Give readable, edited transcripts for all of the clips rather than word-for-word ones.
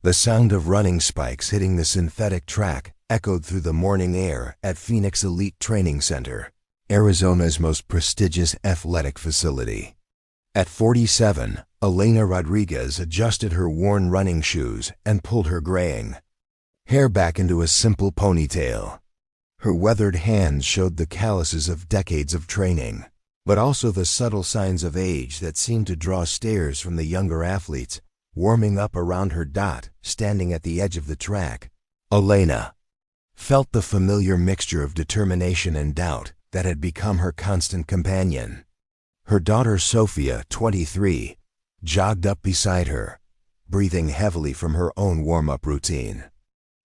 The sound of running spikes hitting the synthetic track echoed through the morning air at Phoenix Elite Training Center, Arizona's most prestigious athletic facility. At 47, Elena Rodriguez adjusted her worn running shoes and pulled her graying hair back into a simple ponytail. Her weathered hands showed the calluses of decades of training, but also the subtle signs of age that seemed to draw stares from the younger athletes warming up around her standing at the edge of the track. Elena felt the familiar mixture of determination and doubt that had become her constant companion. Her daughter Sophia, 23, jogged up beside her, breathing heavily from her own warm-up routine.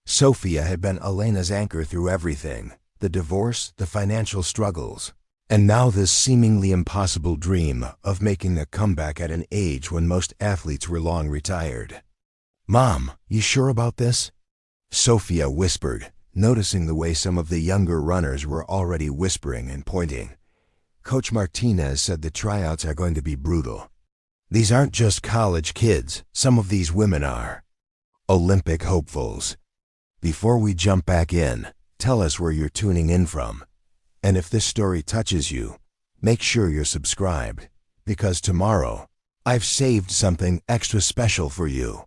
Sophia had been Elena's anchor through everything, the divorce, the financial struggles, and now this seemingly impossible dream of making a comeback at an age when most athletes were long retired. "Mom, you sure about this?" Sophia whispered, noticing the way some of the younger runners were already whispering and pointing. "Coach Martinez said the tryouts are going to be brutal. These aren't just college kids, some of these women are Olympic hopefuls. Before we jump back in, tell us where you're tuning in from. And if this story touches you, make sure you're subscribed, because tomorrow, I've saved something extra special for you."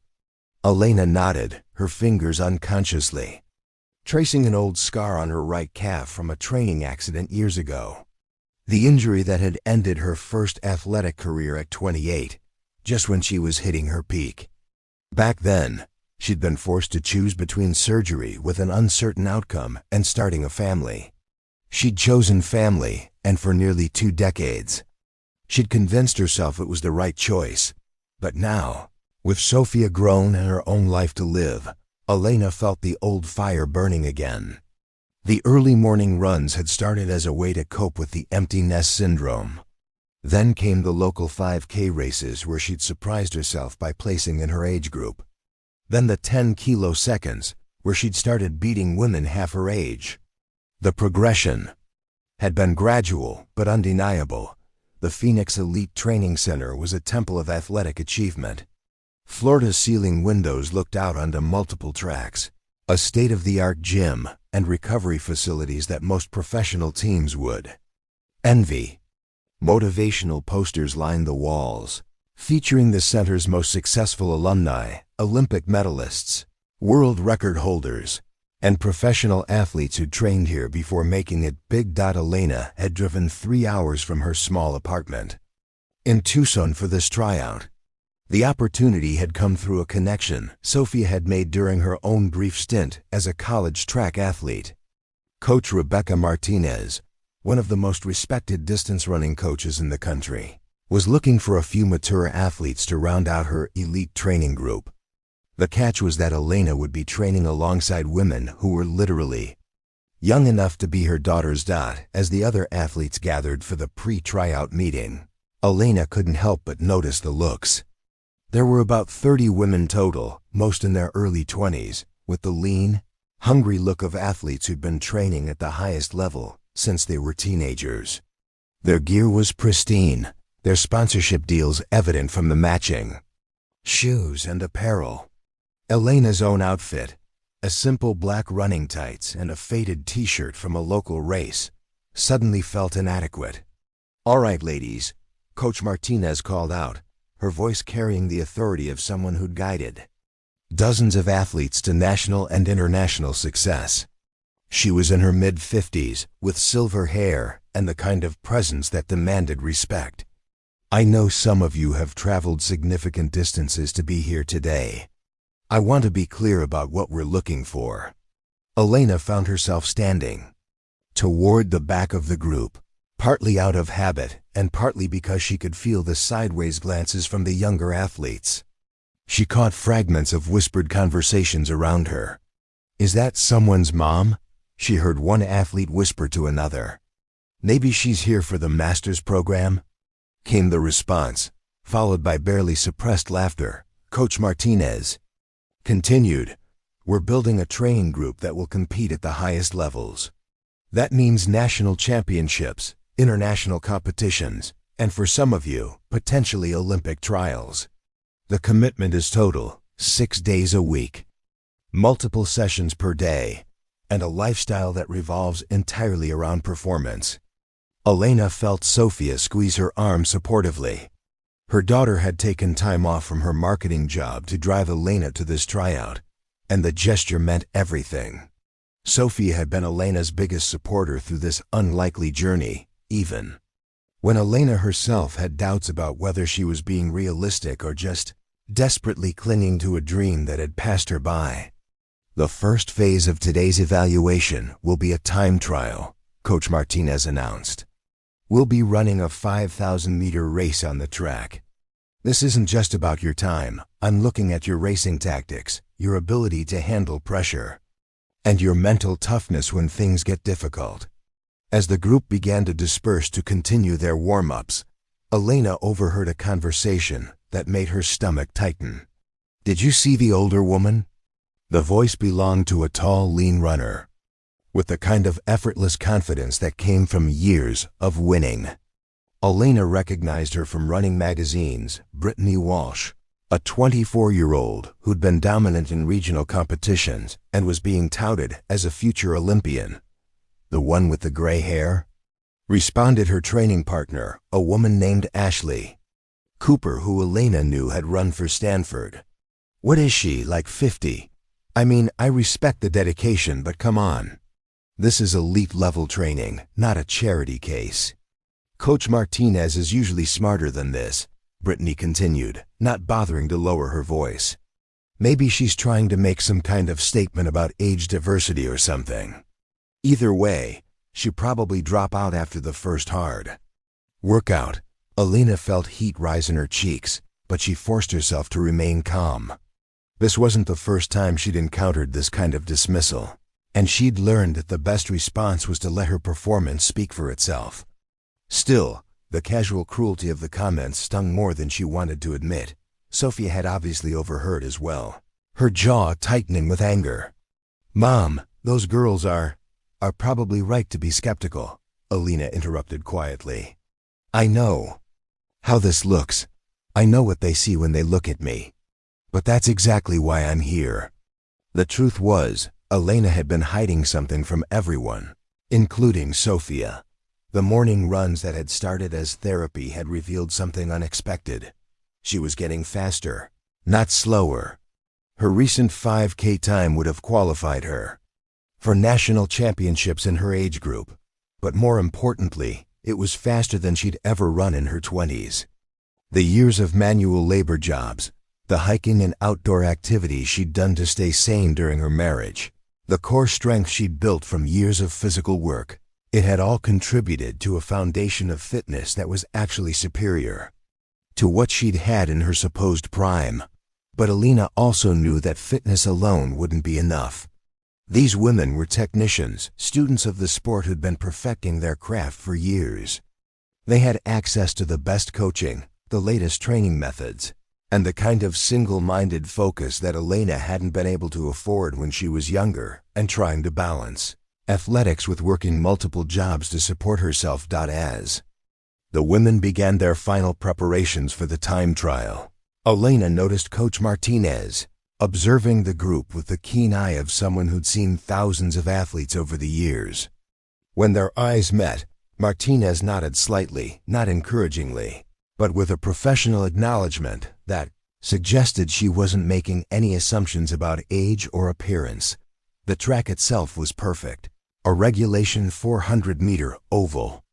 Elena nodded, her fingers unconsciously tracing an old scar on her right calf from a training accident years ago. The injury that had ended her first athletic career at 28, just when she was hitting her peak. Back then, she'd been forced to choose between surgery with an uncertain outcome and starting a family. She'd chosen family, and for nearly 2 decades. She'd convinced herself it was the right choice. But now, with Sophia grown and her own life to live, Elena felt the old fire burning again. The early morning runs had started as a way to cope with the empty nest syndrome. Then came the local 5K races where she'd surprised herself by placing in her age group. Then the 10 kiloseconds, where she'd started beating women half her age. The progression had been gradual but undeniable. The Phoenix Elite Training Center was a temple of athletic achievement. Floor-to-ceiling windows looked out onto multiple tracks, a state-of-the-art gym, and recovery facilities that most professional teams would envy. Motivational posters lined the walls, featuring the center's most successful alumni, Olympic medalists, world record holders, and professional athletes who trained here before making it big. Elena had driven 3 hours from her small apartment in Tucson for this tryout. The opportunity had come through a connection Sophia had made during her own brief stint as a college track athlete. Coach Rebecca Martinez, one of the most respected distance running coaches in the country, was looking for a few mature athletes to round out her elite training group. The catch was that Elena would be training alongside women who were literally young enough to be her daughter's as the other athletes gathered for the pre-tryout meeting. Elena couldn't help but notice the looks. There were about 30 women total, most in their early 20s, with the lean, hungry look of athletes who'd been training at the highest level since they were teenagers. Their gear was pristine, their sponsorship deals evident from the matching shoes and apparel. Elena's own outfit, a simple black running tights and a faded t-shirt from a local race, suddenly felt inadequate. "All right, ladies," Coach Martinez called out, her voice carrying the authority of someone who'd guided dozens of athletes to national and international success. She was in her mid-50s, with silver hair and the kind of presence that demanded respect. "I know some of you have traveled significant distances to be here today. I want to be clear about what we're looking for." Elena found herself standing toward the back of the group, partly out of habit and partly because she could feel the sideways glances from the younger athletes. She caught fragments of whispered conversations around her. "Is that someone's mom?" she heard one athlete whisper to another. "Maybe she's here for the master's program?" came the response, followed by barely suppressed laughter. Coach Martinez continued, "We're building a training group that will compete at the highest levels. That means national championships, international competitions, and for some of you, potentially Olympic trials. The commitment is total, 6 days a week, multiple sessions per day, and a lifestyle that revolves entirely around performance. Elena felt Sophia squeeze her arm supportively. Her daughter had taken time off from her marketing job to drive Elena to this tryout, and the gesture meant everything. Sophia had been Elena's biggest supporter through this unlikely journey, even when Elena herself had doubts about whether she was being realistic or just desperately clinging to a dream that had passed her by. The first phase of today's evaluation will be a time trial, Coach Martinez announced. We'll be running a 5,000-meter race on the track. This isn't just about your time. I'm looking at your racing tactics, your ability to handle pressure, and your mental toughness when things get difficult. As the group began to disperse to continue their warm-ups, Elena overheard a conversation that made her stomach tighten. "Did you see the older woman?" The voice belonged to a tall, lean runner, with the kind of effortless confidence that came from years of winning. Elena recognized her from running magazines. Brittany Walsh, a 24-year-old who'd been dominant in regional competitions and was being touted as a future Olympian. "The one with the gray hair?" responded her training partner, a woman named Ashley Cooper, who Elena knew had run for Stanford. "What is she, like 50? I mean, I respect the dedication, but come on. This is elite-level training, not a charity case." "Coach Martinez is usually smarter than this," Brittany continued, not bothering to lower her voice. "Maybe she's trying to make some kind of statement about age diversity or something. Either way, she'd probably drop out after the first hard workout." Elena felt heat rise in her cheeks, but she forced herself to remain calm. This wasn't the first time she'd encountered this kind of dismissal, and she'd learned that the best response was to let her performance speak for itself. Still, the casual cruelty of the comments stung more than she wanted to admit. Sophia had obviously overheard as well, her jaw tightening with anger. "Mom, those girls are probably right to be skeptical," Elena interrupted quietly. "I know how this looks. I know what they see when they look at me. But that's exactly why I'm here." The truth was, Elena had been hiding something from everyone, including Sophia. The morning runs that had started as therapy had revealed something unexpected. She was getting faster, not slower. Her recent 5K time would have qualified her for national championships in her age group, but more importantly, it was faster than she'd ever run in her 20s. The years of manual labor jobs, the hiking and outdoor activities she'd done to stay sane during her marriage, the core strength she'd built from years of physical work, it had all contributed to a foundation of fitness that was actually superior to what she'd had in her supposed prime. But Elena also knew that fitness alone wouldn't be enough. These women were technicians, students of the sport who'd been perfecting their craft for years. They had access to the best coaching, the latest training methods, and the kind of single-minded focus that Elena hadn't been able to afford when she was younger and trying to balance athletics with working multiple jobs to support herself. As the women began their final preparations for the time trial, Elena noticed Coach Martinez observing the group with the keen eye of someone who'd seen thousands of athletes over the years. When their eyes met, Martinez nodded slightly, not encouragingly, but with a professional acknowledgement that suggested she wasn't making any assumptions about age or appearance. The track itself was perfect, a regulation 400-meter oval,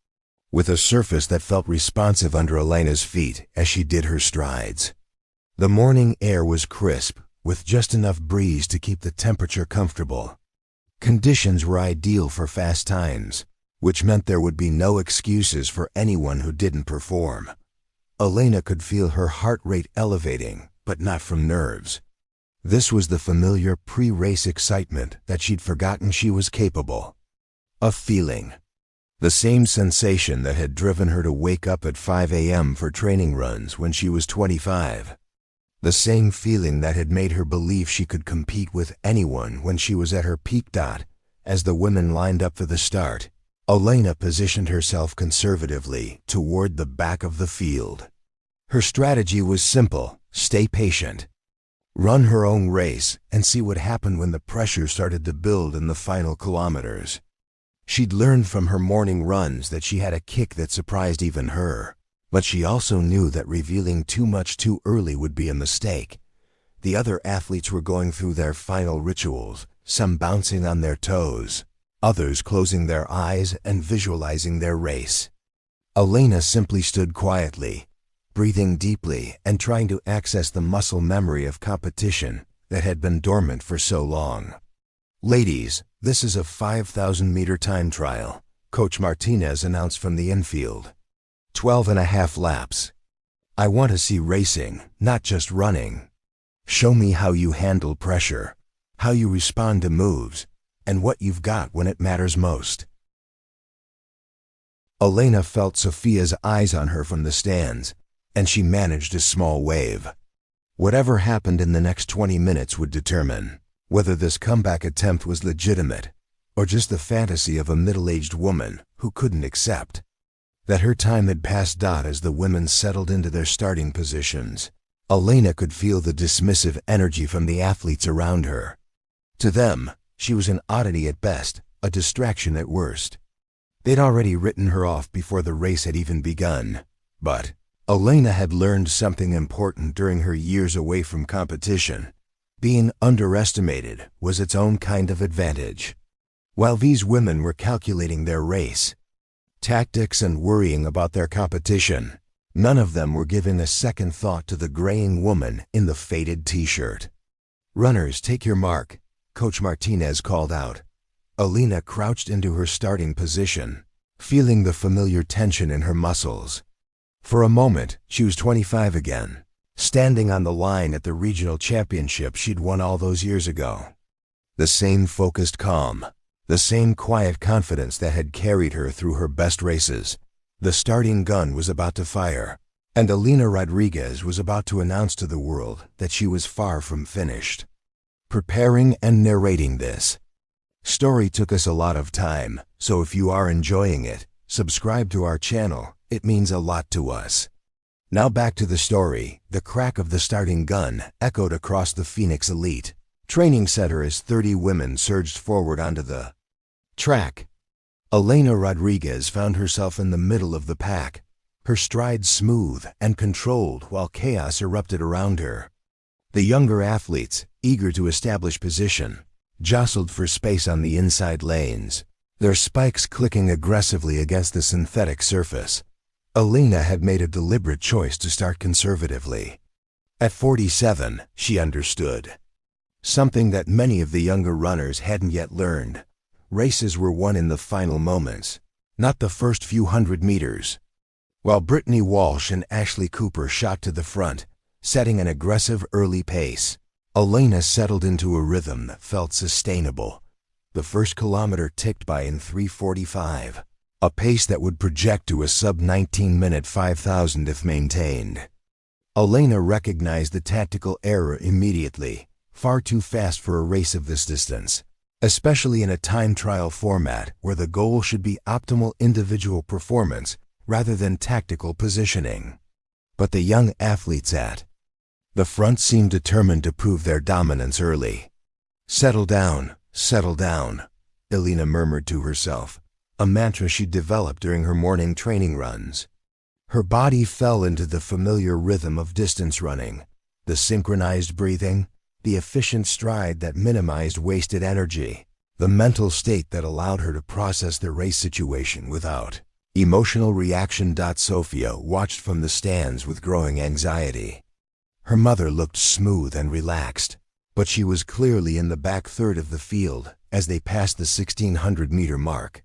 with a surface that felt responsive under Elena's feet as she did her strides. The morning air was crisp, with just enough breeze to keep the temperature comfortable. Conditions were ideal for fast times, which meant there would be no excuses for anyone who didn't perform. Elena could feel her heart rate elevating, but not from nerves. This was the familiar pre-race excitement that she'd forgotten she was capable of feeling. The same sensation that had driven her to wake up at 5 a.m. for training runs when she was 25. The same feeling that had made her believe she could compete with anyone when she was at her peak. As the women lined up for the start, Elena positioned herself conservatively toward the back of the field. Her strategy was simple: stay patient. run her own race, and see what happened when the pressure started to build in the final kilometers. She'd learned from her morning runs that she had a kick that surprised even her, but she also knew that revealing too much too early would be a mistake. The other athletes were going through their final rituals, some bouncing on their toes, others closing their eyes and visualizing their race. Elena simply stood quietly, breathing deeply and trying to access the muscle memory of competition that had been dormant for so long. "Ladies, this is a 5,000-meter time trial," Coach Martinez announced from the infield. 12.5 laps. "I want to see racing, not just running. Show me how you handle pressure, how you respond to moves, and what you've got when it matters most." Elena felt Sophia's eyes on her from the stands, and she managed a small wave. Whatever happened in the next 20 minutes would determine whether this comeback attempt was legitimate or just the fantasy of a middle-aged woman who couldn't accept that her time had passed. As the women settled into their starting positions, Elena could feel the dismissive energy from the athletes around her. To them, she was an oddity at best, a distraction at worst. They'd already written her off before the race had even begun. But Elena had learned something important during her years away from competition. Being underestimated was its own kind of advantage. While these women were calculating their race, tactics, and worrying about their competition, none of them were giving a second thought to the graying woman in the faded t-shirt. "Runners, take your mark," Coach Martinez called out. Elena crouched into her starting position, feeling the familiar tension in her muscles. For a moment, she was 25 again, standing on the line at the regional championship she'd won all those years ago. The same focused calm, the same quiet confidence that had carried her through her best races. The starting gun was about to fire, and Elena Rodriguez was about to announce to the world that she was far from finished. Preparing and narrating this story took us a lot of time, so if you are enjoying it, subscribe to our channel. It means a lot to us. Now back to the story. The crack of the starting gun echoed across the Phoenix Elite Training Center as 30 women surged forward onto the track. Elena Rodriguez found herself in the middle of the pack, her stride smooth and controlled while chaos erupted around her. The younger athletes, eager to establish position, jostled for space on the inside lanes, their spikes clicking aggressively against the synthetic surface. Elena had made a deliberate choice to start conservatively. At 47, she understood something that many of the younger runners hadn't yet learned. Races were won in the final moments, not the first few hundred meters. While Brittany Walsh and Ashley Cooper shot to the front, setting an aggressive early pace, Elena settled into a rhythm that felt sustainable. The first kilometer ticked by in 3:45, a pace that would project to a sub-19-minute 5,000 if maintained. Elena recognized the tactical error immediately, far too fast for a race of this distance, especially in a time trial format where the goal should be optimal individual performance rather than tactical positioning. But the young athletes at the front seemed determined to prove their dominance early. Settle down, Elena murmured to herself, a mantra she developed during her morning training runs. Her body fell into the familiar rhythm of distance running, the synchronized breathing, the efficient stride that minimized wasted energy, the mental state that allowed her to process the race situation without emotional reaction. Sophia watched from the stands with growing anxiety. Her mother looked smooth and relaxed, but she was clearly in the back third of the field as they passed the 1,600-meter mark.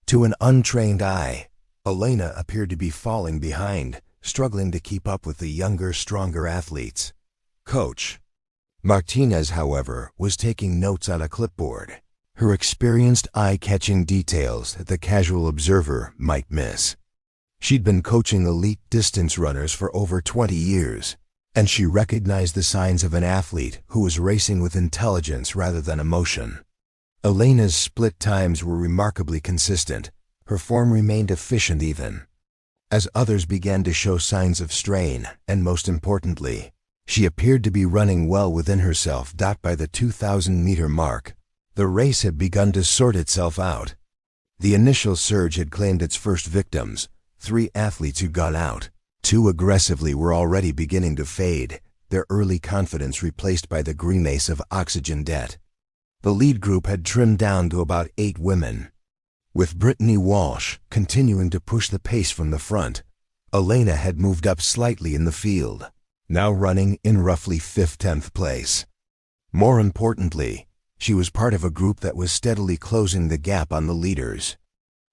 To an untrained eye, Elena appeared to be falling behind, struggling to keep up with the younger, stronger athletes. Coach Martinez, however, was taking notes on a clipboard, her experienced eye catching details that the casual observer might miss. She'd been coaching elite distance runners for over 20 years, and she recognized the signs of an athlete who was racing with intelligence rather than emotion. Elena's split times were remarkably consistent. Her form remained efficient even as others began to show signs of strain, and most importantly, She appeared to be running well within herself. By the 2,000-meter mark, the race had begun to sort itself out. The initial surge had claimed its first victims, 3 athletes who got out. 2 aggressively were already beginning to fade, their early confidence replaced by the grimace of oxygen debt. The lead group had trimmed down to about 8 women. With Brittany Walsh continuing to push the pace from the front, Elena had moved up slightly in the field, now running in roughly 5th-10th place. More importantly, she was part of a group that was steadily closing the gap on the leaders.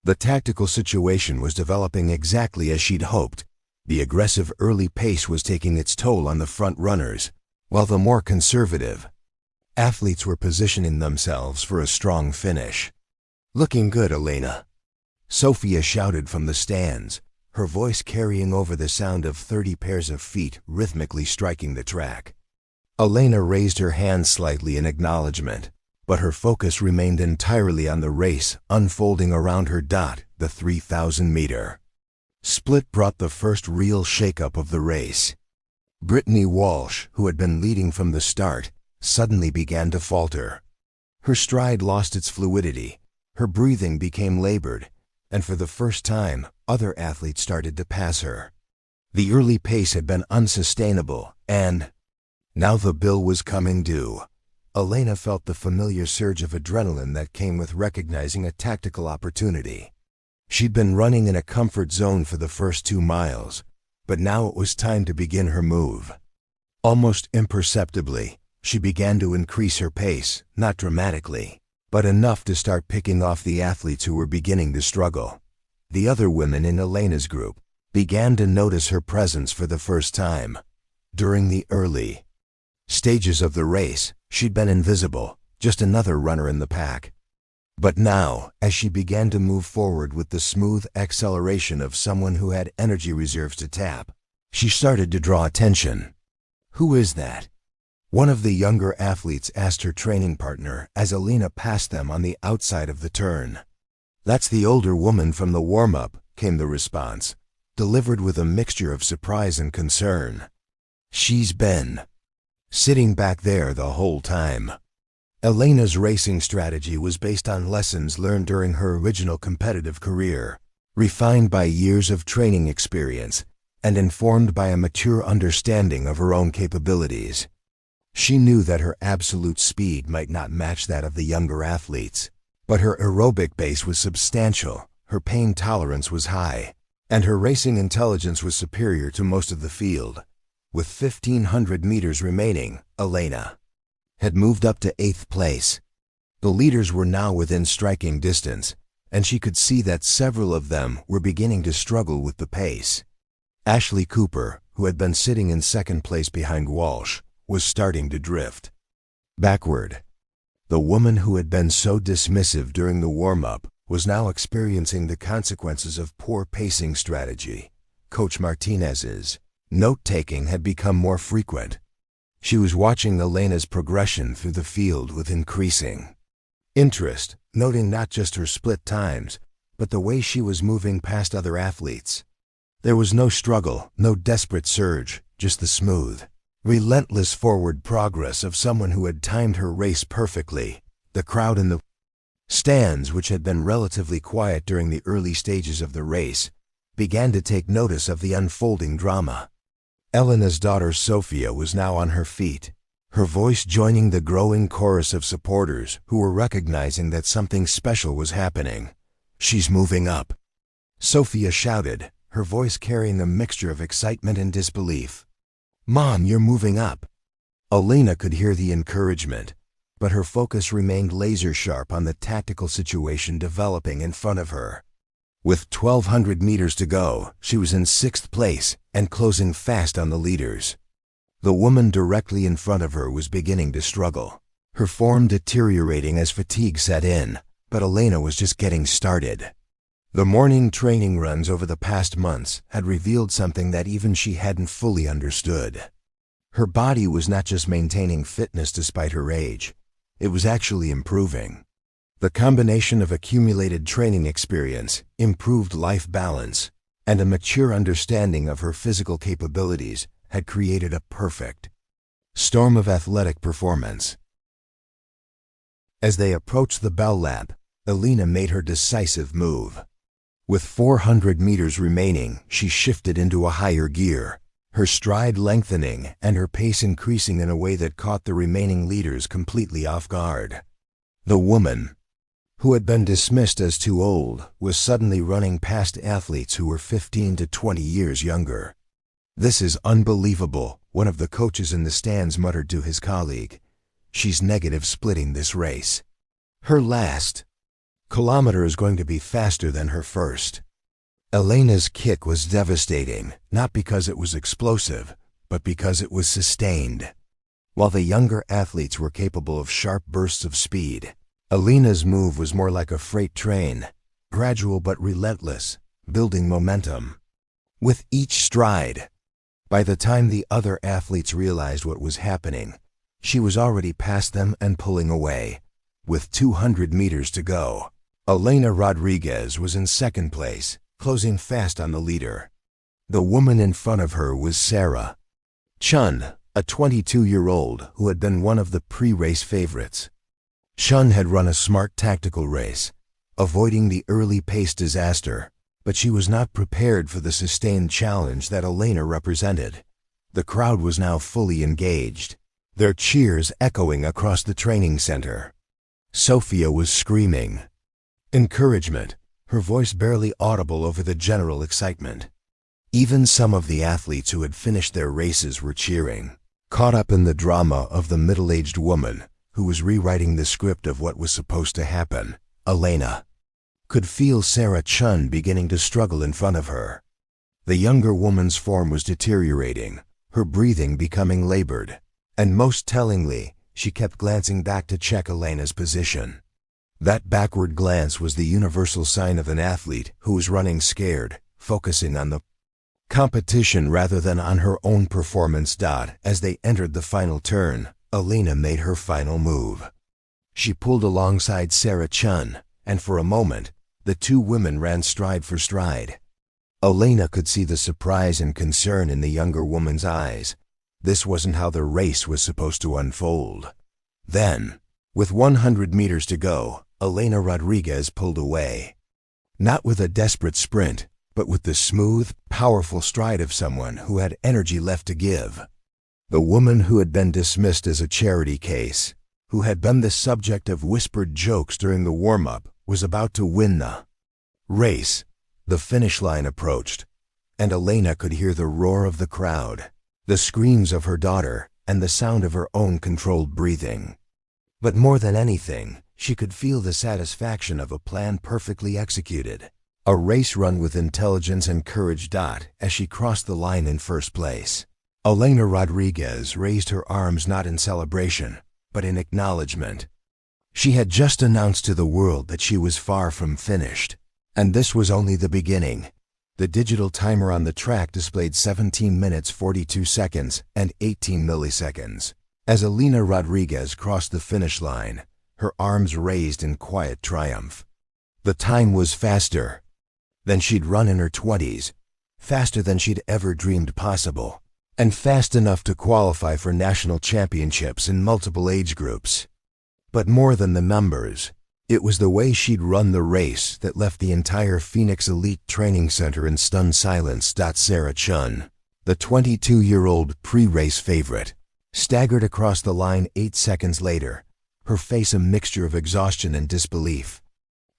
The tactical situation was developing exactly as she'd hoped. The aggressive early pace was taking its toll on the front runners, while the more conservative athletes were positioning themselves for a strong finish. "Looking good, Elena," Sophia shouted from the stands, her voice carrying over the sound of 30 pairs of feet rhythmically striking the track. Elena raised her hand slightly in acknowledgement, but her focus remained entirely on the race unfolding around her. The 3,000-meter split brought the first real shakeup of the race. Brittany Walsh, who had been leading from the start, suddenly began to falter. Her stride lost its fluidity, her breathing became labored, and for the first time, other athletes started to pass her. The early pace had been unsustainable, and now the bill was coming due. Elena felt the familiar surge of adrenaline that came with recognizing a tactical opportunity. She'd been running in a comfort zone for the first 2 miles, but now it was time to begin her move. Almost imperceptibly, she began to increase her pace, not dramatically, but enough to start picking off the athletes who were beginning to struggle. The other women in Elena's group began to notice her presence for the first time. During the early stages of the race, she'd been invisible, just another runner in the pack. But now, as she began to move forward with the smooth acceleration of someone who had energy reserves to tap, she started to draw attention. "Who is that?" one of the younger athletes asked her training partner as Elena passed them on the outside of the turn. "That's the older woman from the warm-up," came the response, delivered with a mixture of surprise and concern. "She's been sitting back there the whole time." Elena's racing strategy was based on lessons learned during her original competitive career, refined by years of training experience, and informed by a mature understanding of her own capabilities. She knew that her absolute speed might not match that of the younger athletes, but her aerobic base was substantial, her pain tolerance was high, and her racing intelligence was superior to most of the field. With 1,500 meters remaining, Elena had moved up to 8th place. The leaders were now within striking distance, and she could see that several of them were beginning to struggle with the pace. Ashley Cooper, who had been sitting in 2nd place behind Walsh, was starting to drift backward. The woman who had been so dismissive during the warm-up was now experiencing the consequences of poor pacing strategy. Coach Martinez's note-taking had become more frequent. She was watching Elena's progression through the field with increasing interest, noting not just her split times, but the way she was moving past other athletes. There was no struggle, no desperate surge, just the smooth, relentless forward progress of someone who had timed her race perfectly. The crowd in the stands, which had been relatively quiet during the early stages of the race, began to take notice of the unfolding drama. Elena's daughter Sophia was now on her feet, her voice joining the growing chorus of supporters who were recognizing that something special was happening. "She's moving up," Sophia shouted, her voice carrying a mixture of excitement and disbelief. "Mom, you're moving up." Elena could hear the encouragement, but her focus remained laser-sharp on the tactical situation developing in front of her. With 1,200 meters to go, she was in 6th place and closing fast on the leaders. The woman directly in front of her was beginning to struggle, her form deteriorating as fatigue set in, but Elena was just getting started. The morning training runs over the past months had revealed something that even she hadn't fully understood. Her body was not just maintaining fitness despite her age, it was actually improving. The combination of accumulated training experience, improved life balance, and a mature understanding of her physical capabilities had created a perfect Storm of athletic performance. As they approached the bell lap, Elena made her decisive move. With 400 meters remaining, she shifted into a higher gear, her stride lengthening and her pace increasing in a way that caught the remaining leaders completely off guard. The woman, who had been dismissed as too old, was suddenly running past athletes who were 15 to 20 years younger. "This is unbelievable," one of the coaches in the stands muttered to his colleague. "She's negative splitting this race. Her last kilometer is going to be faster than her first." Elena's kick was devastating, not because it was explosive, but because it was sustained. While the younger athletes were capable of sharp bursts of speed, Elena's move was more like a freight train, gradual but relentless, building momentum. With each stride, by the time the other athletes realized what was happening, she was already past them and pulling away. With 200 meters to go, Elena Rodriguez was in second place, closing fast on the leader. The woman in front of her was Sarah Chun, a 22-year-old who had been one of the pre-race favorites. Chun had run a smart tactical race, avoiding the early pace disaster, but she was not prepared for the sustained challenge that Elena represented. The crowd was now fully engaged, their cheers echoing across the training center. Sophia was screaming encouragement, her voice barely audible over the general excitement. Even some of the athletes who had finished their races were cheering, caught up in the drama of the middle-aged woman who was rewriting the script of what was supposed to happen. Elena could feel Sarah Chun beginning to struggle in front of her. The younger woman's form was deteriorating, her breathing becoming labored, and most tellingly, she kept glancing back to check Elena's position. That backward glance was the universal sign of an athlete who was running scared, focusing on the competition rather than on her own performance. As they entered the final turn, Elena made her final move. She pulled alongside Sarah Chun, and for a moment, the two women ran stride for stride. Elena could see the surprise and concern in the younger woman's eyes. This wasn't how the race was supposed to unfold. Then, with 100 meters to go, Elena Rodriguez pulled away. Not with a desperate sprint, but with the smooth, powerful stride of someone who had energy left to give. The woman who had been dismissed as a charity case, who had been the subject of whispered jokes during the warm-up, was about to win the race. The finish line approached, and Elena could hear the roar of the crowd, the screams of her daughter, and the sound of her own controlled breathing. But more than anything, she could feel the satisfaction of a plan perfectly executed, a race run with intelligence and courage. As she crossed the line in first place, Elena Rodriguez raised her arms not in celebration, but in acknowledgement. She had just announced to the world that she was far from finished, and this was only the beginning. The digital timer on the track displayed 17 minutes 42 seconds and 18 milliseconds. As Elena Rodriguez crossed the finish line, her arms raised in quiet triumph. The time was faster than she'd run in her 20s, faster than she'd ever dreamed possible, and fast enough to qualify for national championships in multiple age groups. But more than the numbers, it was the way she'd run the race that left the entire Phoenix Elite Training Center in stunned silence. Sarah Chun, the 22-year-old pre-race favorite, staggered across the line 8 seconds later, her face a mixture of exhaustion and disbelief.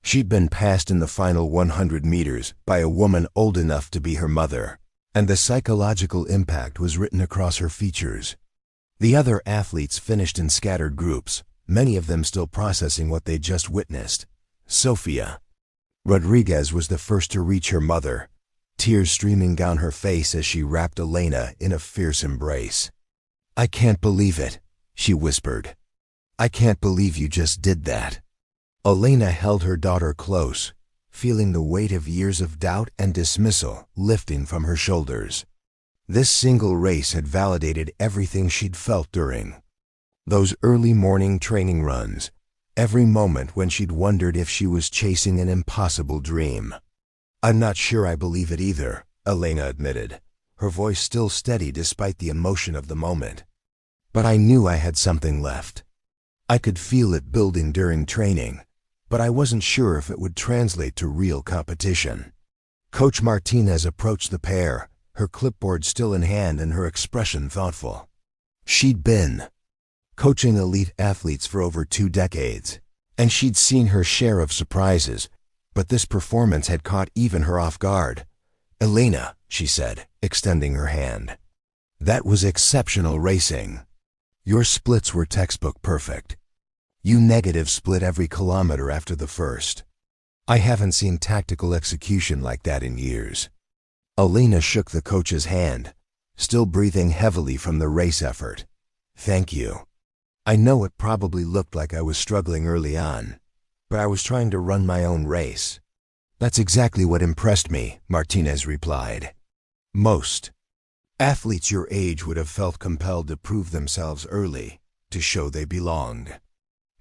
She'd been passed in the final 100 meters by a woman old enough to be her mother, and the psychological impact was written across her features. The other athletes finished in scattered groups, many of them still processing what they'd just witnessed. Sophia Rodriguez was the first to reach her mother, tears streaming down her face as she wrapped Elena in a fierce embrace. "I can't believe it," she whispered. "I can't believe you just did that." Elena held her daughter close, feeling the weight of years of doubt and dismissal lifting from her shoulders. This single race had validated everything she'd felt during those early morning training runs, every moment when she'd wondered if she was chasing an impossible dream. "I'm not sure I believe it either," Elena admitted, her voice still steady despite the emotion of the moment. But I knew I had something left. I could feel it building during training, but I wasn't sure if it would translate to real competition. Coach Martinez approached the pair, her clipboard still in hand and her expression thoughtful. She'd been coaching elite athletes for over 2 decades, and she'd seen her share of surprises, but this performance had caught even her off guard. "Elena," she said, extending her hand. "That was exceptional racing. Your splits were textbook perfect. You negative split every kilometer after the first. I haven't seen tactical execution like that in years." Elena shook the coach's hand, still breathing heavily from the race effort. "Thank you. I know it probably looked like I was struggling early on, but I was trying to run my own race." "That's exactly what impressed me," Martinez replied. "Most athletes your age would have felt compelled to prove themselves early, to show they belonged.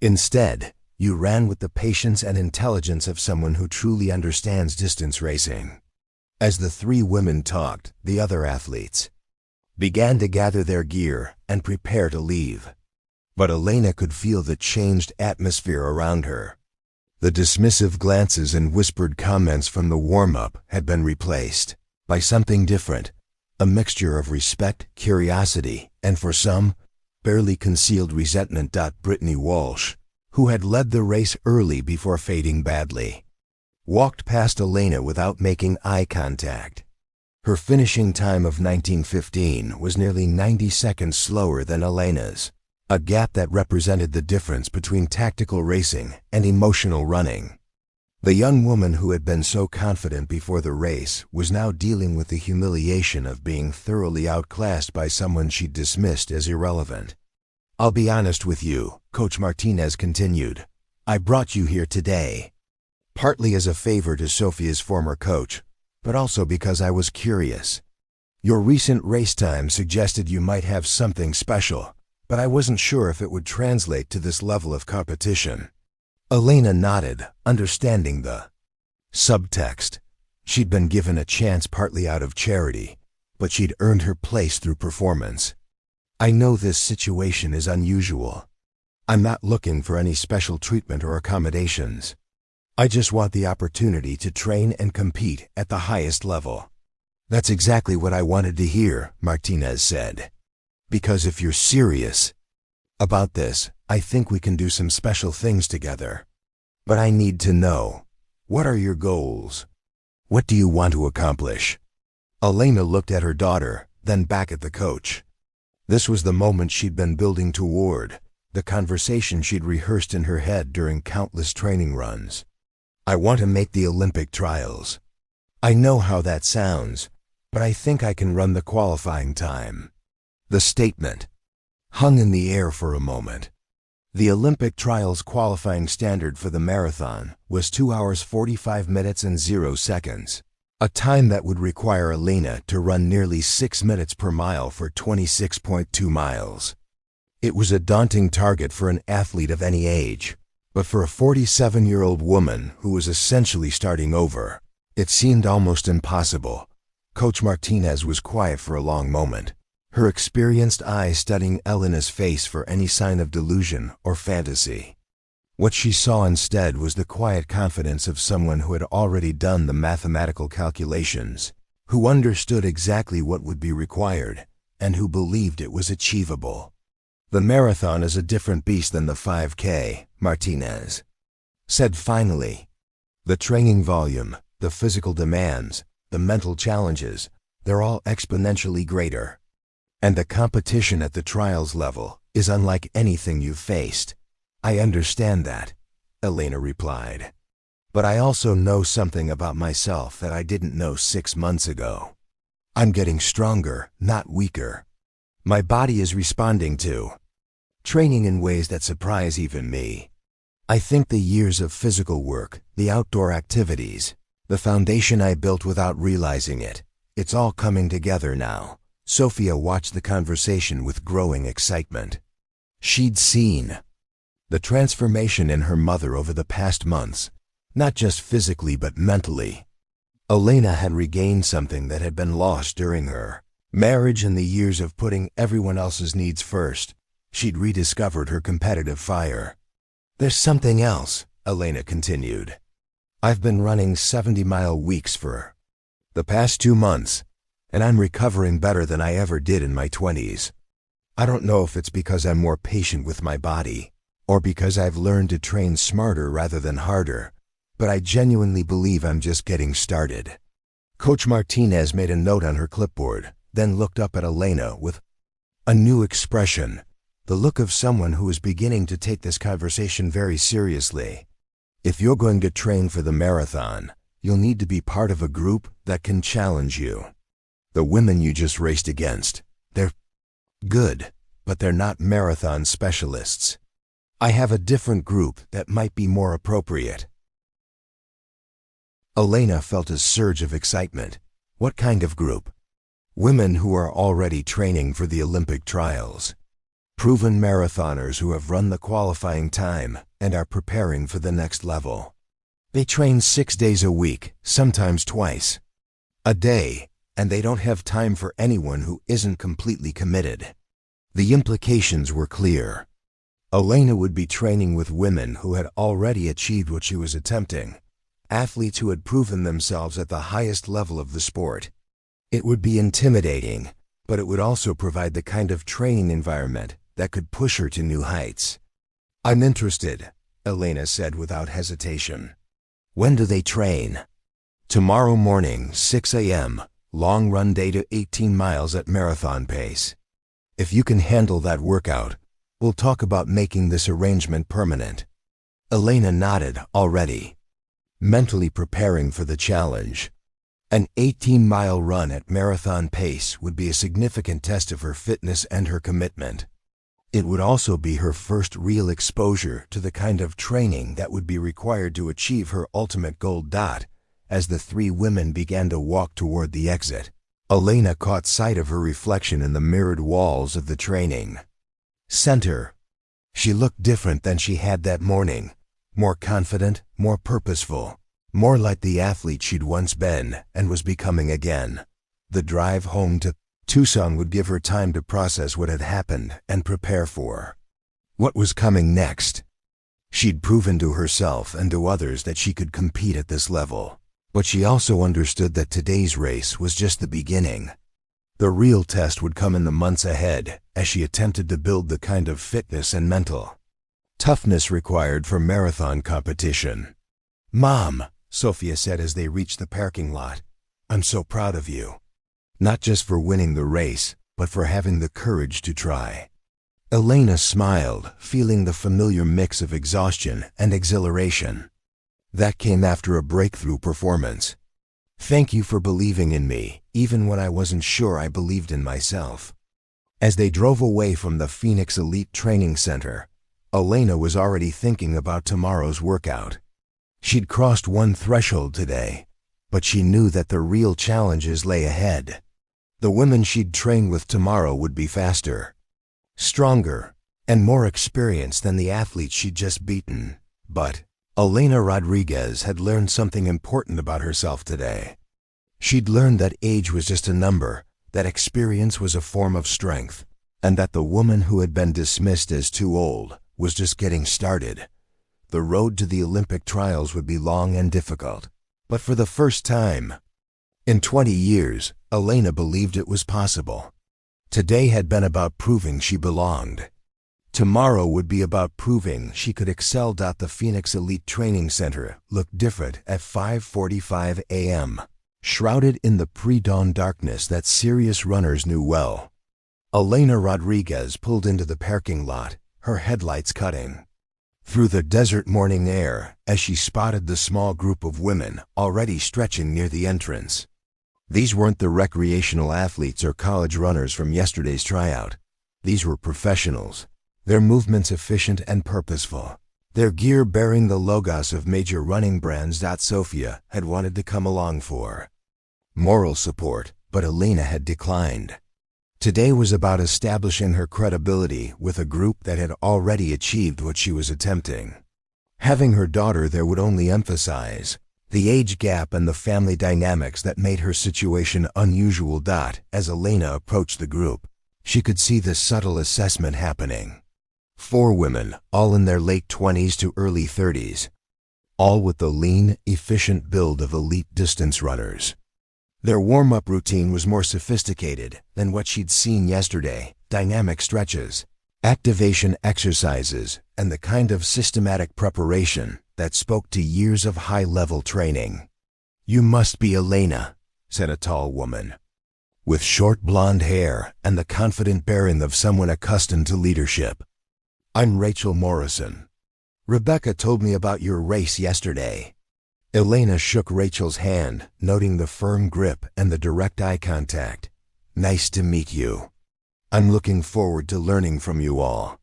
Instead, you ran with the patience and intelligence of someone who truly understands distance racing." As the 3 women talked, the other athletes began to gather their gear and prepare to leave. But Elena could feel the changed atmosphere around her. The dismissive glances and whispered comments from the warm-up had been replaced by something different, a mixture of respect, curiosity, and for some, barely concealed resentment. Brittany Walsh, who had led the race early before fading badly, walked past Elena without making eye contact. Her finishing time of 19:15 was nearly 90 seconds slower than Elena's, a gap that represented the difference between tactical racing and emotional running. The young woman who had been so confident before the race was now dealing with the humiliation of being thoroughly outclassed by someone she'd dismissed as irrelevant. "I'll be honest with you," Coach Martinez continued. "I brought you here today, partly as a favor to Sofia's former coach, but also because I was curious. Your recent race time suggested you might have something special, but I wasn't sure if it would translate to this level of competition." Elena nodded, understanding the subtext. She'd been given a chance partly out of charity, but she'd earned her place through performance. "I know this situation is unusual. I'm not looking for any special treatment or accommodations. I just want the opportunity to train and compete at the highest level." "That's exactly what I wanted to hear," Martinez said. "Because if you're serious about this, I think we can do some special things together. But I need to know, what are your goals? What do you want to accomplish?" Elena looked at her daughter, then back at the coach. This was the moment she'd been building toward, the conversation she'd rehearsed in her head during countless training runs. "I want to make the Olympic trials. I know how that sounds, but I think I can run the qualifying time." The statement hung in the air for a moment. The Olympic trials qualifying standard for the marathon was 2 hours 45 minutes and 0 seconds, a time that would require Elena to run nearly 6 minutes per mile for 26.2 miles. It was a daunting target for an athlete of any age, but for a 47-year-old woman who was essentially starting over, it seemed almost impossible. Coach Martinez was quiet for a long moment, her experienced eyes studying Elena's face for any sign of delusion or fantasy. What she saw instead was the quiet confidence of someone who had already done the mathematical calculations, who understood exactly what would be required, and who believed it was achievable. "The marathon is a different beast than the 5K, Martinez said finally. "The training volume, the physical demands, the mental challenges, they're all exponentially greater. And the competition at the trials level is unlike anything you've faced." "I understand that," Elena replied. "But I also know something about myself that I didn't know 6 months ago. I'm getting stronger, not weaker. My body is responding to training in ways that surprise even me. I think the years of physical work, the outdoor activities, the foundation I built without realizing it, it's all coming together now." Sofia watched the conversation with growing excitement. She'd seen the transformation in her mother over the past months, not just physically but mentally. Elena had regained something that had been lost during her marriage and the years of putting everyone else's needs first, She'd rediscovered her competitive fire. "There's something else," Elena continued. "I've been running 70-mile weeks for the past 2 months, and I'm recovering better than I ever did in my 20s. I don't know if it's because I'm more patient with my body, or because I've learned to train smarter rather than harder, but I genuinely believe I'm just getting started." Coach Martinez made a note on her clipboard, then looked up at Elena with a new expression, the look of someone who is beginning to take this conversation very seriously. "If you're going to train for the marathon, you'll need to be part of a group that can challenge you. The women you just raced against, they're good, but they're not marathon specialists. I have a different group that might be more appropriate." Elena felt a surge of excitement. What kind of group? Women who are already training for the Olympic trials. Proven marathoners who have run the qualifying time and are preparing for the next level. They train 6 days a week, sometimes twice a day, and they don't have time for anyone who isn't completely committed. The implications were clear. Elena would be training with women who had already achieved what she was attempting, athletes who had proven themselves at the highest level of the sport. It would be intimidating, but it would also provide the kind of training environment that could push her to new heights. "I'm interested," Elena said without hesitation. "When do they train?" "Tomorrow morning, 6 a.m., long run day to 18 miles at marathon pace. If you can handle that workout, we'll talk about making this arrangement permanent." Elena nodded already, mentally preparing for the challenge. An 18-mile run at marathon pace would be a significant test of her fitness and her commitment. It would also be her first real exposure to the kind of training that would be required to achieve her ultimate goal. As the 3 women began to walk toward the exit, Elena caught sight of her reflection in the mirrored walls of the training center. She looked different than she had that morning. More confident, more purposeful, more like the athlete she'd once been and was becoming again. The drive home to Tucson would give her time to process what had happened and prepare for what was coming next. She'd proven to herself and to others that she could compete at this level, but she also understood that today's race was just the beginning. The real test would come in the months ahead as she attempted to build the kind of fitness and mental toughness required for marathon competition. "Mom," Sophia said as they reached the parking lot, "I'm so proud of you. Not just for winning the race, but for having the courage to try." Elena smiled, feeling the familiar mix of exhaustion and exhilaration. That came after a breakthrough performance. "Thank you for believing in me, even when I wasn't sure I believed in myself." As they drove away from the Phoenix Elite Training Center, Elena was already thinking about tomorrow's workout. She'd crossed one threshold today, but she knew that the real challenges lay ahead. The women she'd train with tomorrow would be faster, stronger, and more experienced than the athletes she'd just beaten. But Elena Rodriguez had learned something important about herself today. She'd learned that age was just a number, that experience was a form of strength, and that the woman who had been dismissed as too old was just getting started. The road to the Olympic trials would be long and difficult, but for the first time in 20 years, Elena believed it was possible. Today had been about proving she belonged. Tomorrow would be about proving she could excel. The Phoenix Elite Training Center looked different at 5:45 a.m., shrouded in the pre-dawn darkness that serious runners knew well. Elena Rodriguez pulled into the parking lot, her headlights cutting through the desert morning air as she spotted the small group of women already stretching near the entrance. These weren't the recreational athletes or college runners from yesterday's tryout. These were professionals, their movements efficient and purposeful, their gear bearing the logos of major running brands. Sophia had wanted to come along for moral support, but Elena had declined. Today was about establishing her credibility with a group that had already achieved what she was attempting. Having her daughter there would only emphasize the age gap and the family dynamics that made her situation unusual. As Elena approached the group, she could see the subtle assessment happening. 4 women, all in their late 20s to early 30s, all with the lean, efficient build of elite distance runners. Their warm-up routine was more sophisticated than what she'd seen yesterday: dynamic stretches, activation exercises, and the kind of systematic preparation that spoke to years of high-level training. "You must be Elena," said a tall woman, with short blonde hair and the confident bearing of someone accustomed to leadership. "I'm Rachel Morrison. Rebecca told me about your race yesterday." Elena shook Rachel's hand, noting the firm grip and the direct eye contact. "Nice to meet you. I'm looking forward to learning from you all.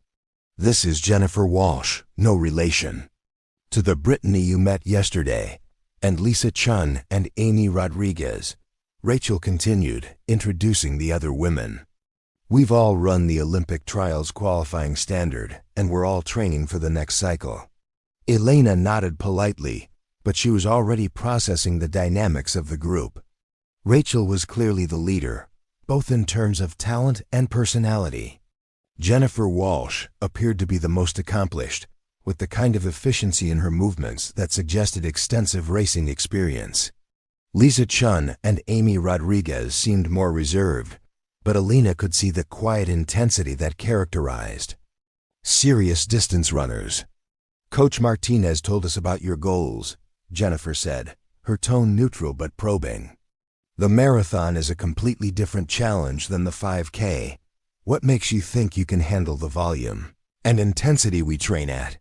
This is Jennifer Walsh, no relation to the Brittany you met yesterday, and Lisa Chun and Amy Rodriguez." Rachel continued, introducing the other women. "We've all run the Olympic trials qualifying standard, and we're all training for the next cycle." Elena nodded politely, but she was already processing the dynamics of the group. Rachel was clearly the leader, both in terms of talent and personality. Jennifer Walsh appeared to be the most accomplished, with the kind of efficiency in her movements that suggested extensive racing experience. Lisa Chun and Amy Rodriguez seemed more reserved, but Elena could see the quiet intensity that characterized serious distance runners. "Coach Martinez told us about your goals," Jennifer said, her tone neutral but probing. "The marathon is a completely different challenge than the 5K. What makes you think you can handle the volume and intensity we train at?"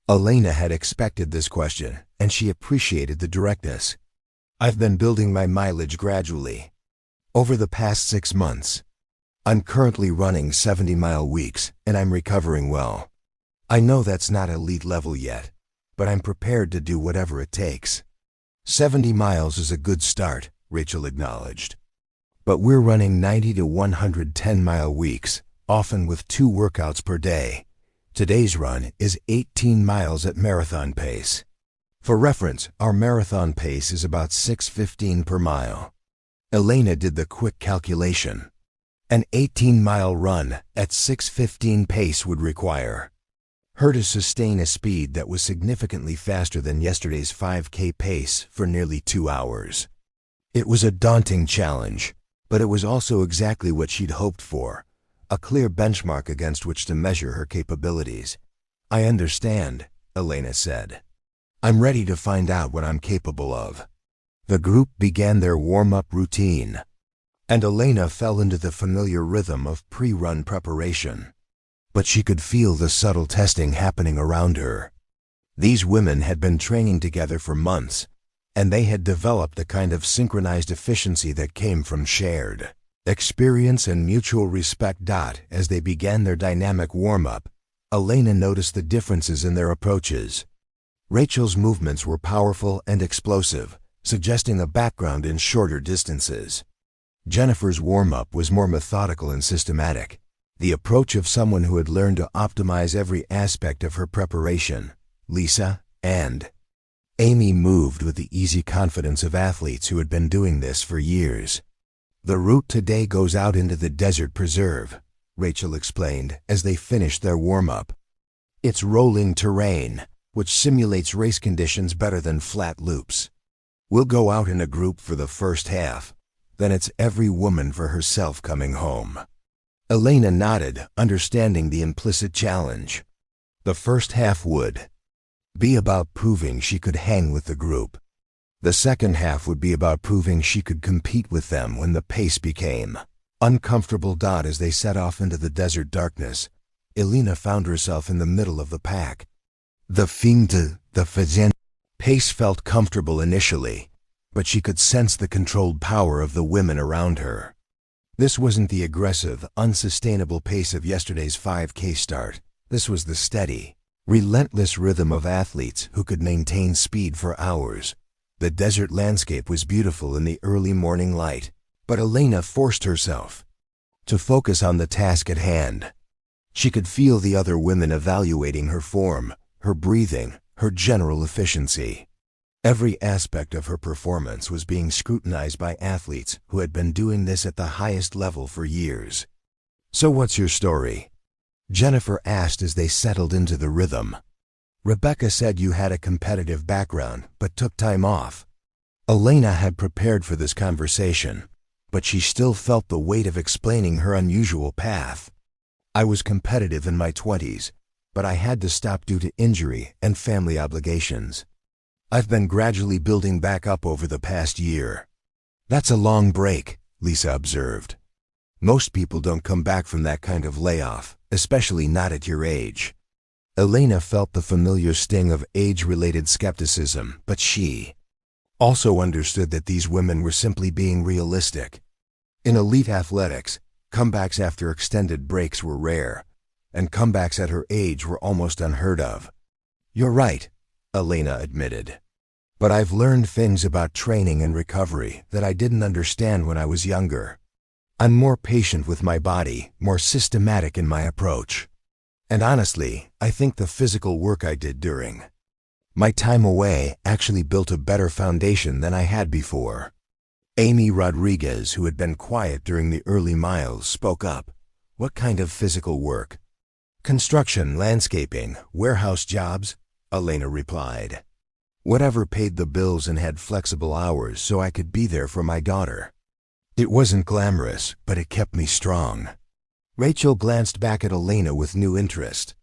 Elena had expected this question, and she appreciated the directness. "I've been building my mileage gradually over the past 6 months. I'm currently running 70-mile weeks, and I'm recovering well. I know that's not elite level yet, but I'm prepared to do whatever it takes." 70 miles is a good start, Rachel acknowledged. "But we're running 90 to 110-mile weeks, often with 2 workouts per day. Today's run is 18 miles at marathon pace. For reference, our marathon pace is about 6:15 per mile." Elena did the quick calculation. An 18-mile run at 6:15 pace would require her to sustain a speed that was significantly faster than yesterday's 5K pace for nearly 2 hours. It was a daunting challenge, but it was also exactly what she'd hoped for, a clear benchmark against which to measure her capabilities. "I understand," Elena said. "I'm ready to find out what I'm capable of." The group began their warm-up routine, and Elena fell into the familiar rhythm of pre-run preparation. But she could feel the subtle testing happening around her. These women had been training together for months, and they had developed the kind of synchronized efficiency that came from shared experience and mutual respect. As they began their dynamic warm-up, Elena noticed the differences in their approaches. Rachel's movements were powerful and explosive, suggesting a background in shorter distances. Jennifer's warm-up was more methodical and systematic, the approach of someone who had learned to optimize every aspect of her preparation. Lisa and Amy moved with the easy confidence of athletes who had been doing this for years. "The route today goes out into the desert preserve," Rachel explained as they finished their warm-up. "It's rolling terrain, which simulates race conditions better than flat loops. We'll go out in a group for the first half, then it's every woman for herself coming home." Elena nodded, understanding the implicit challenge. The first half would be about proving she could hang with the group. The second half would be about proving she could compete with them when the pace became uncomfortable. As they set off into the desert darkness, Elena found herself in the middle of the pack. The pace felt comfortable initially, but she could sense the controlled power of the women around her. This wasn't the aggressive, unsustainable pace of yesterday's 5K start. This was the steady, relentless rhythm of athletes who could maintain speed for hours. The desert landscape was beautiful in the early morning light, but Elena forced herself to focus on the task at hand. She could feel the other women evaluating her form, her breathing, her general efficiency. Every aspect of her performance was being scrutinized by athletes who had been doing this at the highest level for years. "So what's your story?" Jennifer asked as they settled into the rhythm. Rebecca said you had a competitive background, but took time off. Elena had prepared for this conversation, but she still felt the weight of explaining her unusual path. I was competitive in my 20s, but I had to stop due to injury and family obligations. I've been gradually building back up over the past year. That's a long break, Lisa observed. Most people don't come back from that kind of layoff, especially not at your age. Elena felt the familiar sting of age-related skepticism, but she also understood that these women were simply being realistic. In elite athletics, comebacks after extended breaks were rare, and comebacks at her age were almost unheard of. You're right, Elena admitted. But I've learned things about training and recovery that I didn't understand when I was younger. I'm more patient with my body, more systematic in my approach. And honestly, I think the physical work I did during my time away actually built a better foundation than I had before. Elena Rodriguez, who had been quiet during the early miles, spoke up. What kind of physical work? Construction, landscaping, warehouse jobs, Elena replied. Whatever paid the bills and had flexible hours so I could be there for my daughter. It wasn't glamorous, but it kept me strong. Rachel glanced back at Elena with new interest.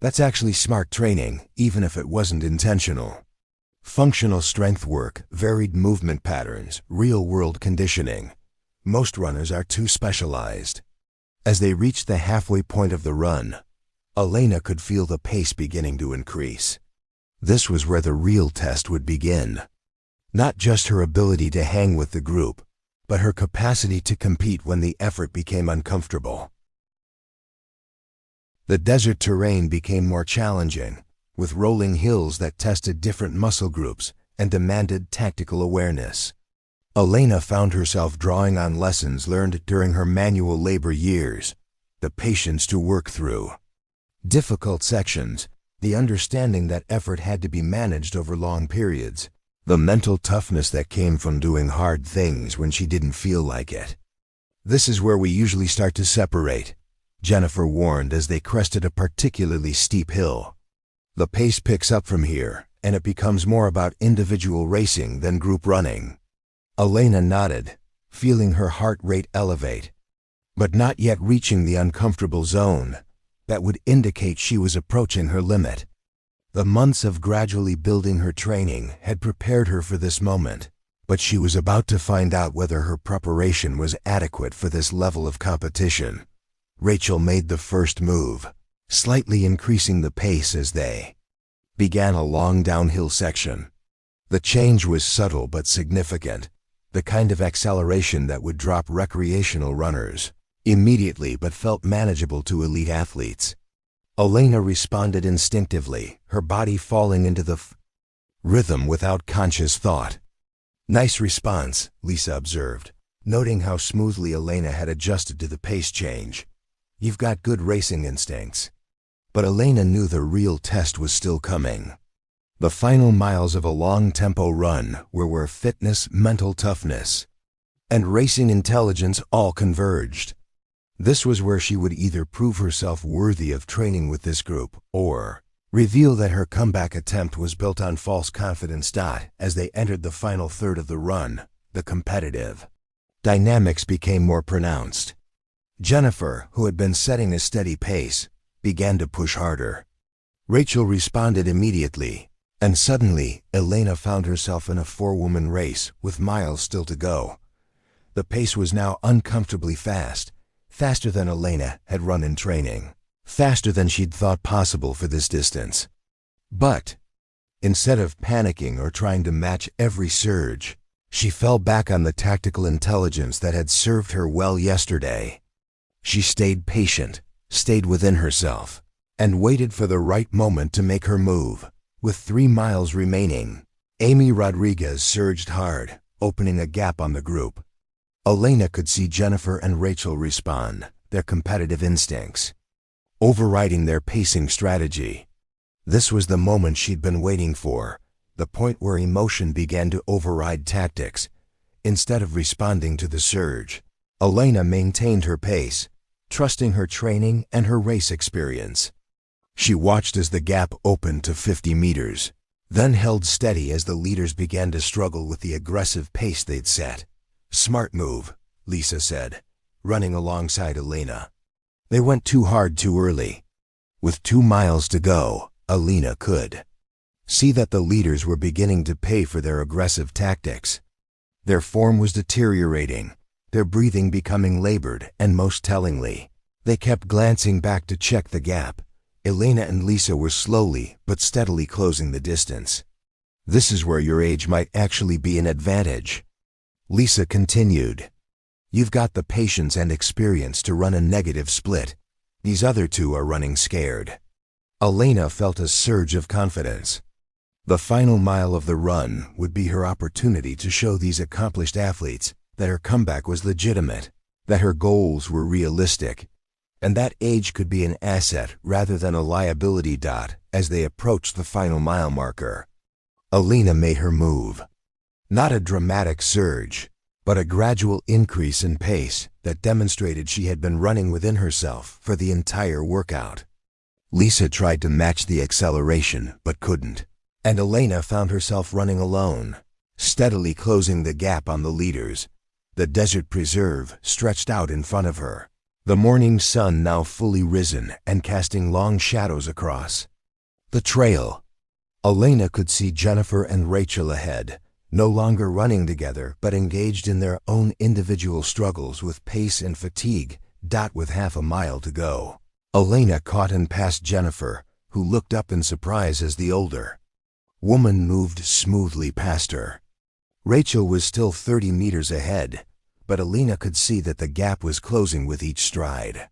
That's actually smart training, even if it wasn't intentional. Functional strength work, varied movement patterns, real-world conditioning. Most runners are too specialized. As they reached the halfway point of the run, Elena could feel the pace beginning to increase. This was where the real test would begin. Not just her ability to hang with the group, but her capacity to compete when the effort became uncomfortable. The desert terrain became more challenging, with rolling hills that tested different muscle groups and demanded tactical awareness. Elena found herself drawing on lessons learned during her manual labor years, the patience to work through difficult sections, the understanding that effort had to be managed over long periods, the mental toughness that came from doing hard things when she didn't feel like it. This is where we usually start to separate, Jennifer warned as they crested a particularly steep hill. The pace picks up from here, and it becomes more about individual racing than group running. Elena nodded, feeling her heart rate elevate, but not yet reaching the uncomfortable zone that would indicate she was approaching her limit. The months of gradually building her training had prepared her for this moment, but she was about to find out whether her preparation was adequate for this level of competition. Rachel made the first move, slightly increasing the pace as they began a long downhill section. The change was subtle but significant, the kind of acceleration that would drop recreational runners immediately but felt manageable to elite athletes. Elena responded instinctively, her body falling into the rhythm without conscious thought. Nice response, Lisa observed, noting how smoothly Elena had adjusted to the pace change. You've got good racing instincts. But Elena knew the real test was still coming. The final miles of a long-tempo run were where fitness, mental toughness, and racing intelligence all converged. This was where she would either prove herself worthy of training with this group or reveal that her comeback attempt was built on false confidence. As they entered the final third of the run, the competitive dynamics became more pronounced. Jennifer, who had been setting a steady pace, began to push harder. Rachel responded immediately, and suddenly Elena found herself in a four-woman race with miles still to go. The pace was now uncomfortably fast, faster than Elena had run in training, faster than she'd thought possible for this distance. But instead of panicking or trying to match every surge, she fell back on the tactical intelligence that had served her well yesterday. She stayed patient, stayed within herself, and waited for the right moment to make her move. With 3 miles remaining, Elena Rodriguez surged hard, opening a gap on the group. Elena could see Jennifer and Rachel respond, their competitive instincts overriding their pacing strategy. This was the moment she'd been waiting for, the point where emotion began to override tactics. Instead of responding to the surge, Elena maintained her pace, trusting her training and her race experience. She watched as the gap opened to 50 meters, then held steady as the leaders began to struggle with the aggressive pace they'd set. "Smart move," Lisa said, running alongside Elena. "They went too hard too early." With 2 miles to go, Elena could see that the leaders were beginning to pay for their aggressive tactics. Their form was deteriorating, their breathing becoming labored, and most tellingly, they kept glancing back to check the gap. Elena and Lisa were slowly but steadily closing the distance. "This is where your age might actually be an advantage," Lisa continued. "You've got the patience and experience to run a negative split. These other two are running scared." Elena felt a surge of confidence. The final mile of the run would be her opportunity to show these accomplished athletes that her comeback was legitimate, that her goals were realistic, and that age could be an asset rather than a liability. As they approached the final mile marker, Elena made her move. Not a dramatic surge, but a gradual increase in pace that demonstrated she had been running within herself for the entire workout. Lisa tried to match the acceleration but couldn't, and Elena found herself running alone, steadily closing the gap on the leaders. The desert preserve stretched out in front of her, the morning sun now fully risen and casting long shadows across the trail. Elena could see Jennifer and Rachel ahead, no longer running together but engaged in their own individual struggles with pace and fatigue. With half a mile to go, Elena caught and passed Jennifer, who looked up in surprise as the older woman moved smoothly past her. Rachel was still 30 meters ahead, but Elena could see that the gap was closing with each stride.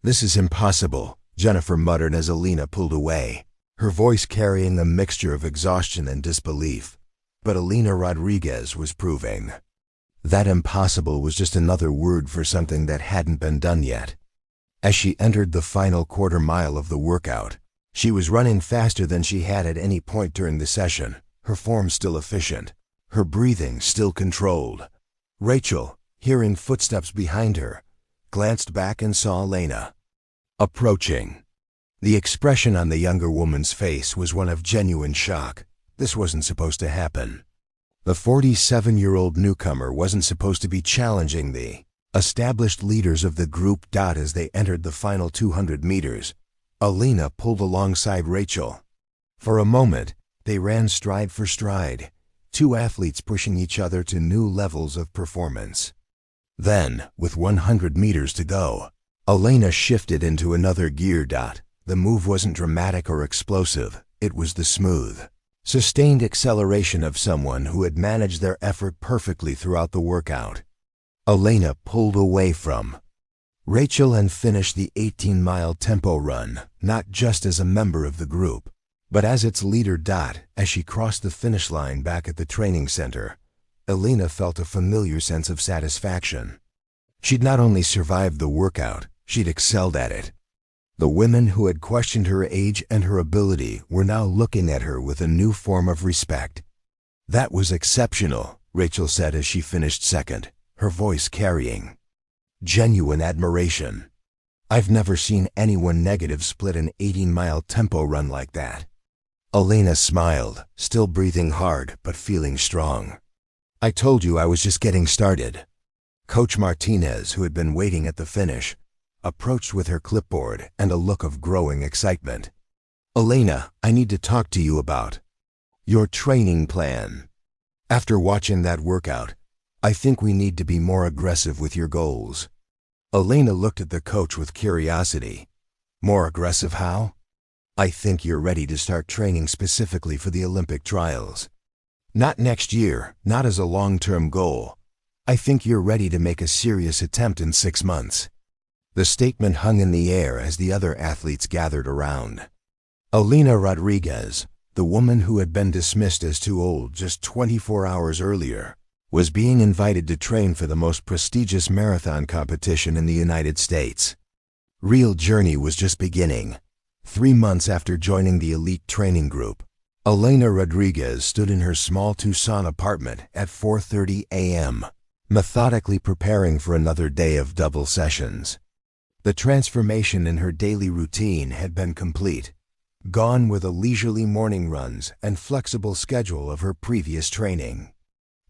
"This is impossible," Jennifer muttered as Elena pulled away, her voice carrying a mixture of exhaustion and disbelief. But Elena Rodriguez was proving that impossible was just another word for something that hadn't been done yet. As she entered the final quarter mile of the workout, she was running faster than she had at any point during the session, her form still efficient, her breathing still controlled. Rachel, hearing footsteps behind her, glanced back and saw Elena approaching. The expression on the younger woman's face was one of genuine shock. This wasn't supposed to happen. The 47-year-old newcomer wasn't supposed to be challenging the established leaders of the group. As they entered the final 200 meters, Elena pulled alongside Rachel. For a moment, they ran stride for stride, two athletes pushing each other to new levels of performance. Then, with 100 meters to go, Elena shifted into another gear. The move wasn't dramatic or explosive, it was the smooth, sustained acceleration of someone who had managed their effort perfectly throughout the workout. Elena pulled away from Rachel and finished the 18-mile tempo run, not just as a member of the group, but as its leader. As she crossed the finish line back at the training center, Elena felt a familiar sense of satisfaction. She'd not only survived the workout, she'd excelled at it. The women who had questioned her age and her ability were now looking at her with a new form of respect. "That was exceptional," Rachel said as she finished second, her voice carrying genuine admiration. "I've never seen anyone negative split an 18-mile tempo run like that." Elena smiled, still breathing hard but feeling strong. "I told you I was just getting started." Coach Martinez, who had been waiting at the finish, approached with her clipboard and a look of growing excitement. "Elena, I need to talk to you about your training plan. After watching that workout, I think we need to be more aggressive with your goals." Elena looked at the coach with curiosity. "More aggressive how?" "I think you're ready to start training specifically for the Olympic trials. Not next year, not as a long-term goal. I think you're ready to make a serious attempt in 6 months." The statement hung in the air as the other athletes gathered around. Elena Rodriguez, the woman who had been dismissed as too old just 24 hours earlier, was being invited to train for the most prestigious marathon competition in the United States. Real journey was just beginning. 3 months after joining the elite training group, Elena Rodriguez stood in her small Tucson apartment at 4:30 a.m., methodically preparing for another day of double sessions. The transformation in her daily routine had been complete. Gone were the leisurely morning runs and flexible schedule of her previous training.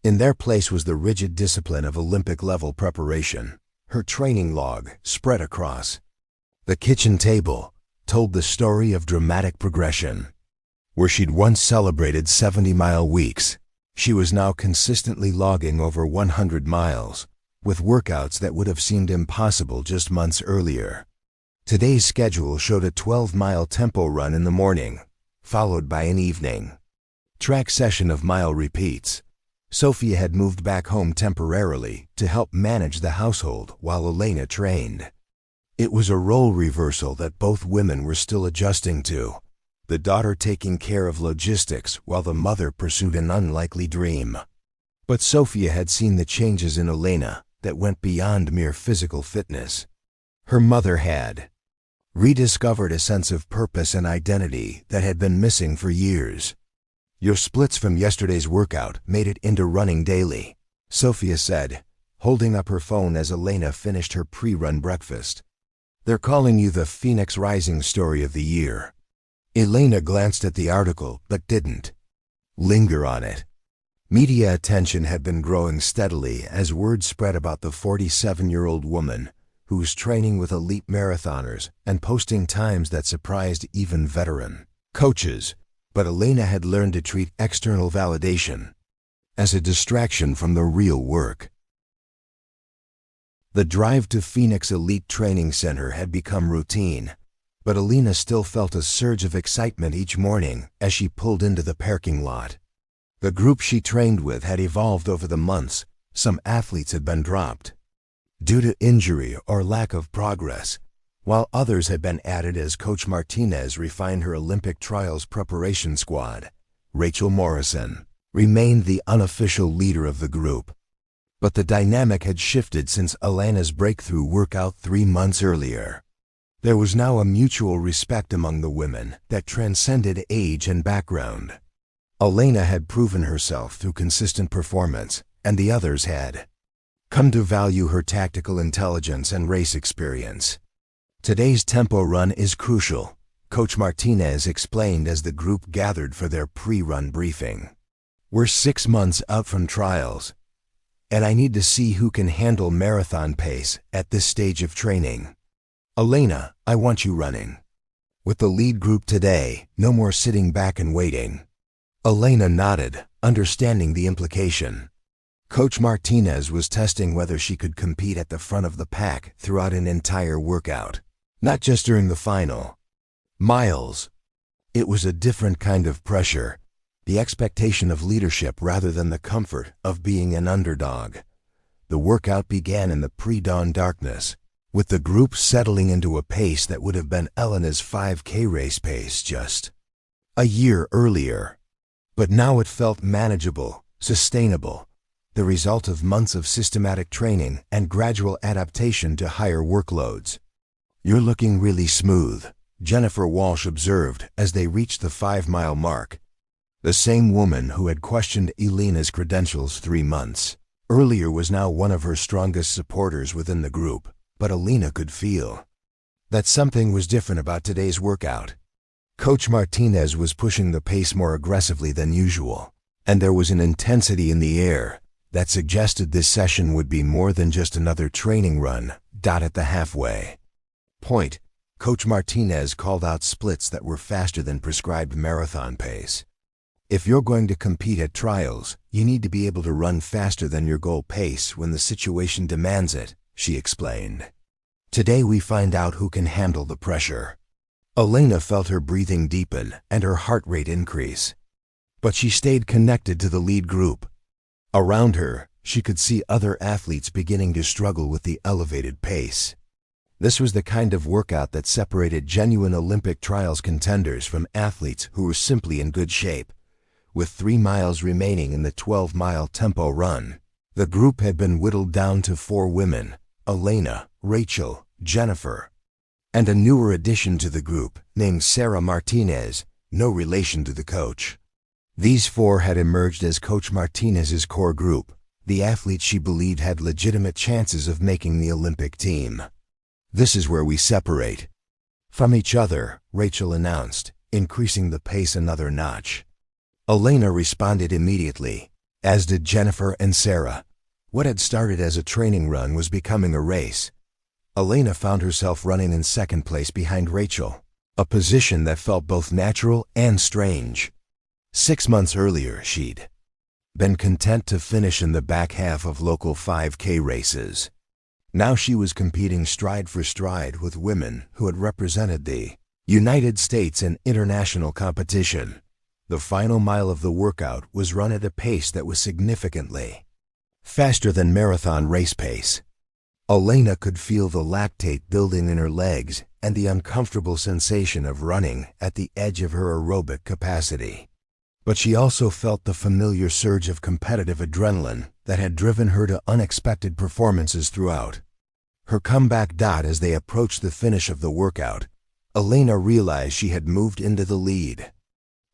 In their place was the rigid discipline of Olympic-level preparation. Her training log, spread across the kitchen table, told the story of dramatic progression. Where she'd once celebrated 70-mile weeks, she was now consistently logging over 100 miles, with workouts that would have seemed impossible just months earlier. Today's schedule showed a 12-mile tempo run in the morning, followed by an evening track session of mile repeats. Sophia had moved back home temporarily to help manage the household while Elena trained. It was a role reversal that both women were still adjusting to, the daughter taking care of logistics while the mother pursued an unlikely dream. But Sophia had seen the changes in Elena that went beyond mere physical fitness. Her mother had rediscovered a sense of purpose and identity that had been missing for years. "Your splits from yesterday's workout made it into running daily," Sophia said, holding up her phone as Elena finished her pre-run breakfast. "They're calling you the Phoenix Rising Story of the Year." Elena glanced at the article but didn't linger on it. Media attention had been growing steadily as word spread about the 47-year-old woman who was training with elite marathoners and posting times that surprised even veteran coaches. But Elena had learned to treat external validation as a distraction from the real work. The drive to Phoenix Elite Training Center had become routine, but Elena still felt a surge of excitement each morning as she pulled into the parking lot. The group she trained with had evolved over the months. Some athletes had been dropped due to injury or lack of progress, while others had been added as Coach Martinez refined her Olympic trials preparation squad. Rachel Morrison remained the unofficial leader of the group. But the dynamic had shifted since Elena's breakthrough workout 3 months earlier. There was now a mutual respect among the women that transcended age and background. Elena had proven herself through consistent performance, and the others had come to value her tactical intelligence and race experience. "Today's tempo run is crucial," Coach Martinez explained as the group gathered for their pre-run briefing. "We're 6 months out from trials, and I need to see who can handle marathon pace at this stage of training. Elena, I want you running with the lead group today, no more sitting back and waiting." Elena nodded, understanding the implication. Coach Martinez was testing whether she could compete at the front of the pack throughout an entire workout, not just during the final miles. It was a different kind of pressure, the expectation of leadership rather than the comfort of being an underdog. The workout began in the pre-dawn darkness, with the group settling into a pace that would have been Elena's 5K race pace just a year earlier. But now it felt manageable, sustainable, the result of months of systematic training and gradual adaptation to higher workloads. "You're looking really smooth," Jennifer Walsh observed as they reached the 5-mile mark. The same woman who had questioned Elena's credentials 3 months earlier was now one of her strongest supporters within the group, but Elena could feel that something was different about today's workout. Coach Martinez was pushing the pace more aggressively than usual, and there was an intensity in the air that suggested this session would be more than just another training run. At the halfway point, Coach Martinez called out splits that were faster than prescribed marathon pace. "If you're going to compete at trials, you need to be able to run faster than your goal pace when the situation demands it," she explained. "Today we find out who can handle the pressure." Elena felt her breathing deepen and her heart rate increase. But she stayed connected to the lead group. Around her, she could see other athletes beginning to struggle with the elevated pace. This was the kind of workout that separated genuine Olympic trials contenders from athletes who were simply in good shape. With 3 miles remaining in the 12-mile tempo run, the group had been whittled down to 4 women: Elena, Rachel, Jennifer, and a newer addition to the group named Sarah Martinez, no relation to the coach. These 4 had emerged as Coach Martinez's core group, the athletes she believed had legitimate chances of making the Olympic team. This is where we separate from each other, Rachel announced, increasing the pace another notch. Elena responded immediately, as did Jennifer and Sarah. What had started as a training run was becoming a race. Elena found herself running in second place behind Rachel, a position that felt both natural and strange. 6 months earlier, she'd been content to finish in the back half of local 5K races. Now she was competing stride for stride with women who had represented the United States in international competition. The final mile of the workout was run at a pace that was significantly faster than marathon race pace. Elena could feel the lactate building in her legs and the uncomfortable sensation of running at the edge of her aerobic capacity. But she also felt the familiar surge of competitive adrenaline that had driven her to unexpected performances throughout her comeback. As they approached the finish of the workout, Elena realized she had moved into the lead,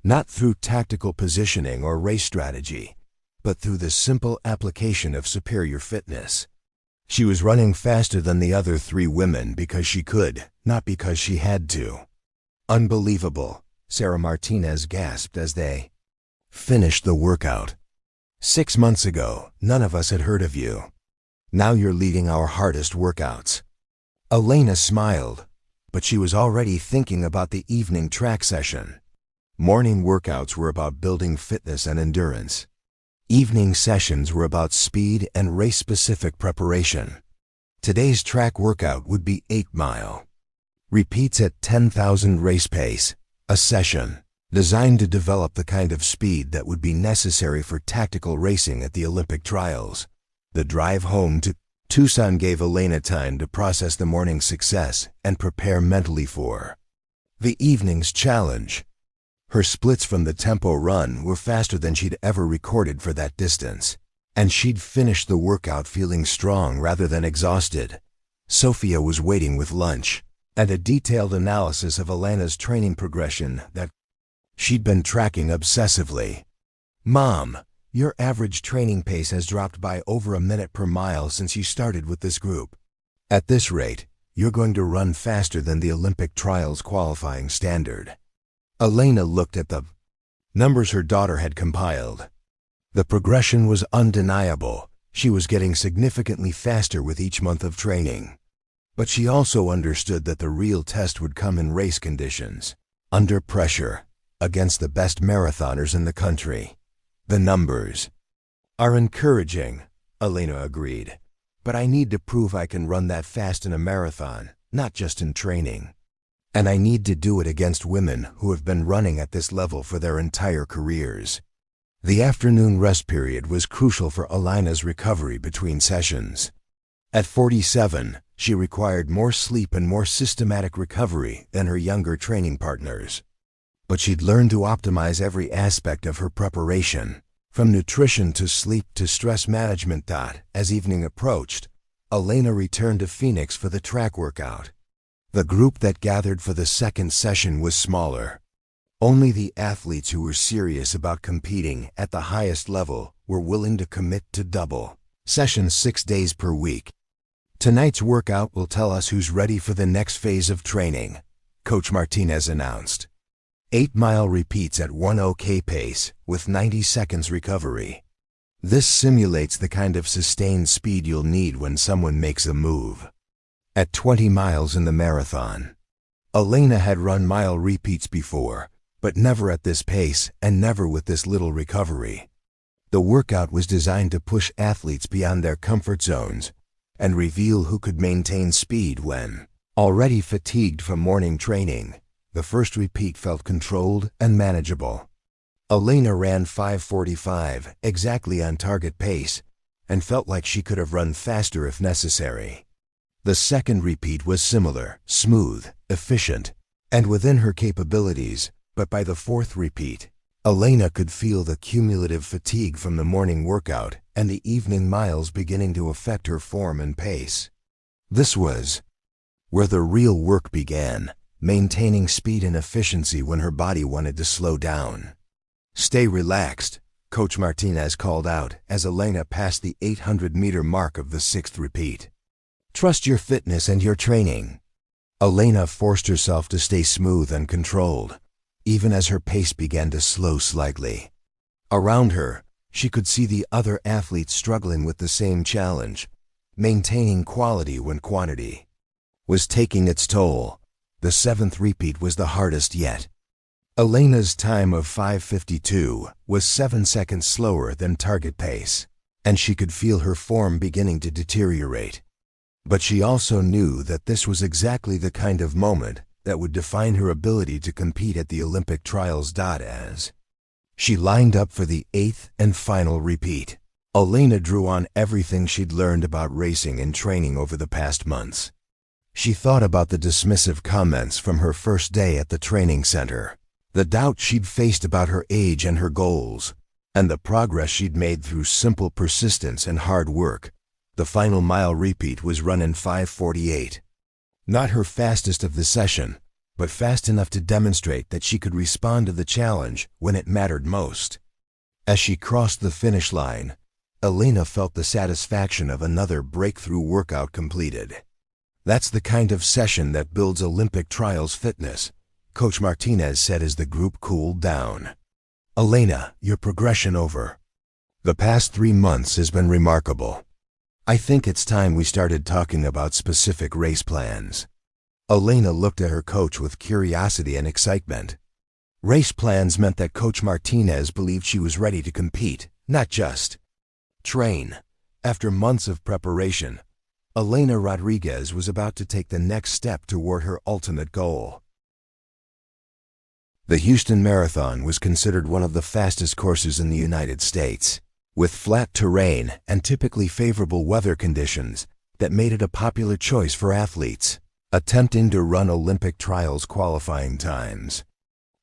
not through tactical positioning or race strategy, but through the simple application of superior fitness. She was running faster than the other 3 women because she could, not because she had to. Unbelievable, Sarah Martinez gasped as they finished the workout. 6 months ago, none of us had heard of you. Now you're leading our hardest workouts. Elena smiled, but she was already thinking about the evening track session. Morning workouts were about building fitness and endurance. Evening sessions were about speed and race-specific preparation. Today's track workout would be 8-mile repeats at 10,000 race pace, a session designed to develop the kind of speed that would be necessary for tactical racing at the Olympic trials. The drive home to Tucson gave Elena time to process the morning's success and prepare mentally for the evening's challenge. Her splits from the tempo run were faster than she'd ever recorded for that distance, and she'd finished the workout feeling strong rather than exhausted. Sophia was waiting with lunch and a detailed analysis of Elena's training progression that she'd been tracking obsessively. "Mom, your average training pace has dropped by over a minute per mile since you started with this group. At this rate, you're going to run faster than the Olympic trials qualifying standard." Elena looked at the numbers her daughter had compiled. The progression was undeniable. She was getting significantly faster with each month of training. But she also understood that the real test would come in race conditions, under pressure, against the best marathoners in the country. "The numbers are encouraging," Elena agreed, "but I need to prove I can run that fast in a marathon, not just in training. And I need to do it against women who have been running at this level for their entire careers." The afternoon rest period was crucial for Elena's recovery between sessions. At 47, she required more sleep and more systematic recovery than her younger training partners. But she'd learned to optimize every aspect of her preparation, from nutrition to sleep to stress management. As evening approached, Elena returned to Phoenix for the track workout. The group that gathered for the second session was smaller. Only the athletes who were serious about competing at the highest level were willing to commit to double sessions 6 days per week. "Tonight's workout will tell us who's ready for the next phase of training," Coach Martinez announced. 8-mile repeats at 10K pace with 90 seconds recovery. This simulates the kind of sustained speed you'll need when someone makes a move. At 20 miles in the marathon, Elena had run mile repeats before, but never at this pace and never with this little recovery. The workout was designed to push athletes beyond their comfort zones and reveal who could maintain speed when already fatigued from morning training. The first repeat felt controlled and manageable. Elena ran 5:45, exactly on target pace, and felt like she could have run faster if necessary. The second repeat was similar, smooth, efficient, and within her capabilities, but by the fourth repeat, Elena could feel the cumulative fatigue from the morning workout and the evening miles beginning to affect her form and pace. This was where the real work began, maintaining speed and efficiency when her body wanted to slow down. "Stay relaxed," Coach Martinez called out as Elena passed the 800-meter mark of the sixth repeat. Trust your fitness and your training. Elena forced herself to stay smooth and controlled, even as her pace began to slow slightly. Around her, she could see the other athletes struggling with the same challenge. Maintaining quality when quantity was taking its toll. The 7th repeat was the hardest yet. Elena's time of 5:52 was 7 seconds slower than target pace, and she could feel her form beginning to deteriorate. But she also knew that this was exactly the kind of moment that would define her ability to compete at the Olympic trials. As she lined up for the 8th and final repeat, Elena drew on everything she'd learned about racing and training over the past months. She thought about the dismissive comments from her first day at the training center, the doubt she'd faced about her age and her goals, and the progress she'd made through simple persistence and hard work. The final mile repeat was run in 5:48. Not her fastest of the session, but fast enough to demonstrate that she could respond to the challenge when it mattered most. As she crossed the finish line, Elena felt the satisfaction of another breakthrough workout completed. That's the kind of session that builds Olympic trials fitness, Coach Martinez said as the group cooled down. Elena, your progression over the past 3 months has been remarkable. I think it's time we started talking about specific race plans. Elena looked at her coach with curiosity and excitement. Race plans meant that Coach Martinez believed she was ready to compete, not just train. After months of preparation, Elena Rodriguez was about to take the next step toward her ultimate goal. The Houston Marathon was considered one of the fastest courses in the United States, with flat terrain and typically favorable weather conditions that made it a popular choice for athletes attempting to run Olympic trials qualifying times.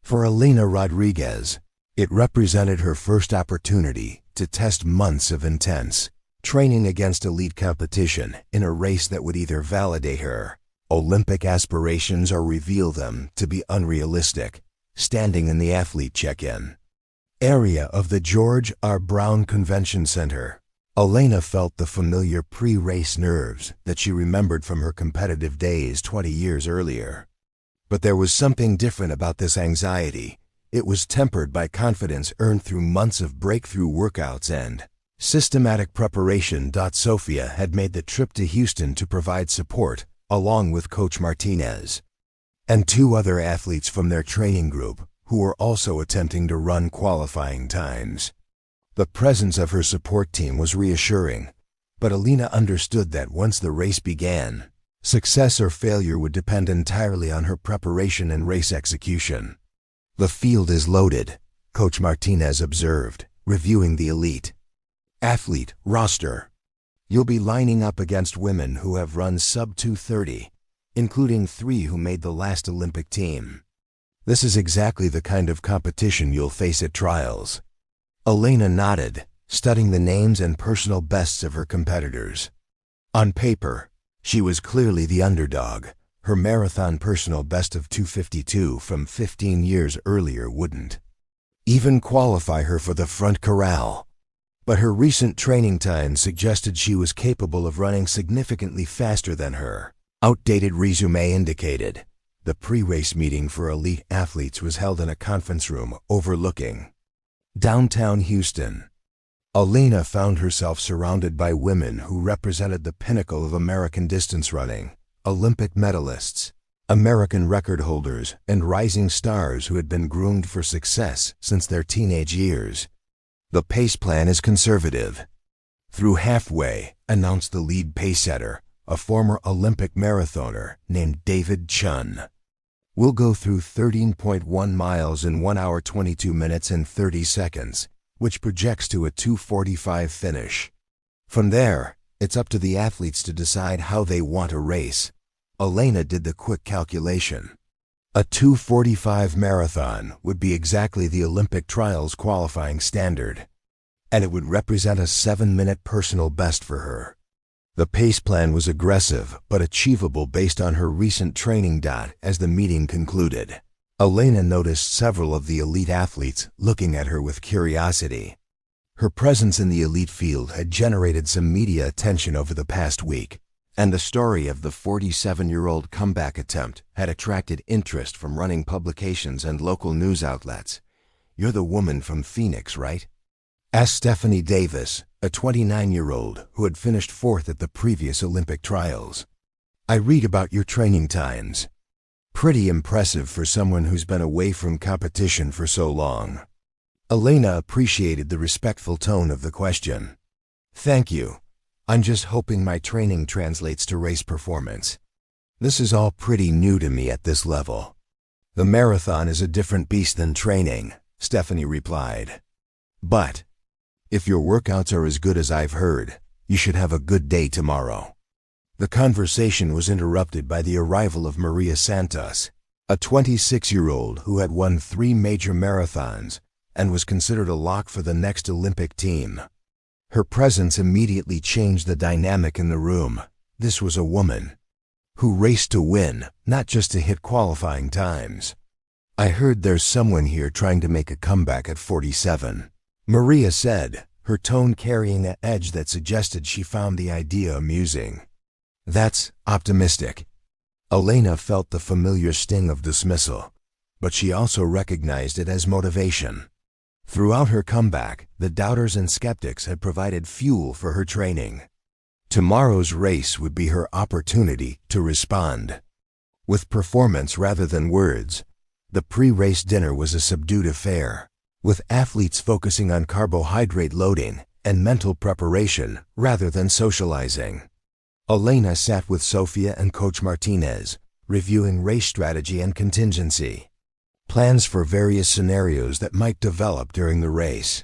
For Elena Rodriguez, it represented her first opportunity to test months of intense training against elite competition in a race that would either validate her Olympic aspirations or reveal them to be unrealistic. Standing in the athlete check-in area of the George R. Brown Convention Center, Elena felt the familiar pre-race nerves that she remembered from her competitive days 20 years earlier. But there was something different about this anxiety. It was tempered by confidence earned through months of breakthrough workouts and systematic preparation. Sophia had made the trip to Houston to provide support, along with Coach Martinez and 2 other athletes from their training group who were also attempting to run qualifying times. The presence of her support team was reassuring, but Elena understood that once the race began, success or failure would depend entirely on her preparation and race execution. The field is loaded, Coach Martinez observed, reviewing the elite athlete roster. You'll be lining up against women who have run sub 2:30, including 3 who made the last Olympic team. This is exactly the kind of competition you'll face at trials. Elena nodded, studying the names and personal bests of her competitors. On paper, she was clearly the underdog. Her marathon personal best of 2:52 from 15 years earlier wouldn't even qualify her for the front corral. But her recent training time suggested she was capable of running significantly faster than her outdated resume indicated. The pre-race meeting for elite athletes was held in a conference room overlooking downtown Houston. Elena found herself surrounded by women who represented the pinnacle of American distance running, Olympic medalists, American record holders, and rising stars who had been groomed for success since their teenage years. The pace plan is conservative. Through halfway, announced the lead pace setter, a former Olympic marathoner named David Chun. We'll go through 13.1 miles in 1 hour 22 minutes and 30 seconds, which projects to a 2:45 finish. From there, it's up to the athletes to decide how they want to race. Elena did the quick calculation. A 2:45 marathon would be exactly the Olympic trials qualifying standard, and it would represent a 7-minute personal best for her. The pace plan was aggressive but achievable based on her recent training. As the meeting concluded, Elena noticed several of the elite athletes looking at her with curiosity. Her presence in the elite field had generated some media attention over the past week, And the story of the 47-year-old comeback attempt had attracted interest from running publications and local news outlets. "You're the woman from Phoenix, right?" asked Stephanie Davis, a 29-year-old who had finished fourth at the previous Olympic trials. "I read about your training times. Pretty impressive for someone who's been away from competition for so long." Elena appreciated the respectful tone of the question. "Thank you. I'm just hoping my training translates to race performance. This is all pretty new to me at this level." "The marathon is a different beast than training," Stephanie replied. "But if your workouts are as good as I've heard, you should have a good day tomorrow." The conversation was interrupted by the arrival of Maria Santos, a 26-year-old who had won 3 major marathons and was considered a lock for the next Olympic team. Her presence immediately changed the dynamic in the room. This was a woman who raced to win, not just to hit qualifying times. "I heard there's someone here trying to make a comeback at 47, Maria said, her tone carrying an edge that suggested she found the idea amusing. "That's optimistic." Elena felt the familiar sting of dismissal, but she also recognized it as motivation. Throughout her comeback, the doubters and skeptics had provided fuel for her training. Tomorrow's race would be her opportunity to respond. With performance rather than words, the pre-race dinner was a subdued affair, with athletes focusing on carbohydrate loading and mental preparation rather than socializing. Elena sat with Sofia and Coach Martinez, reviewing race strategy and contingency plans for various scenarios that might develop during the race.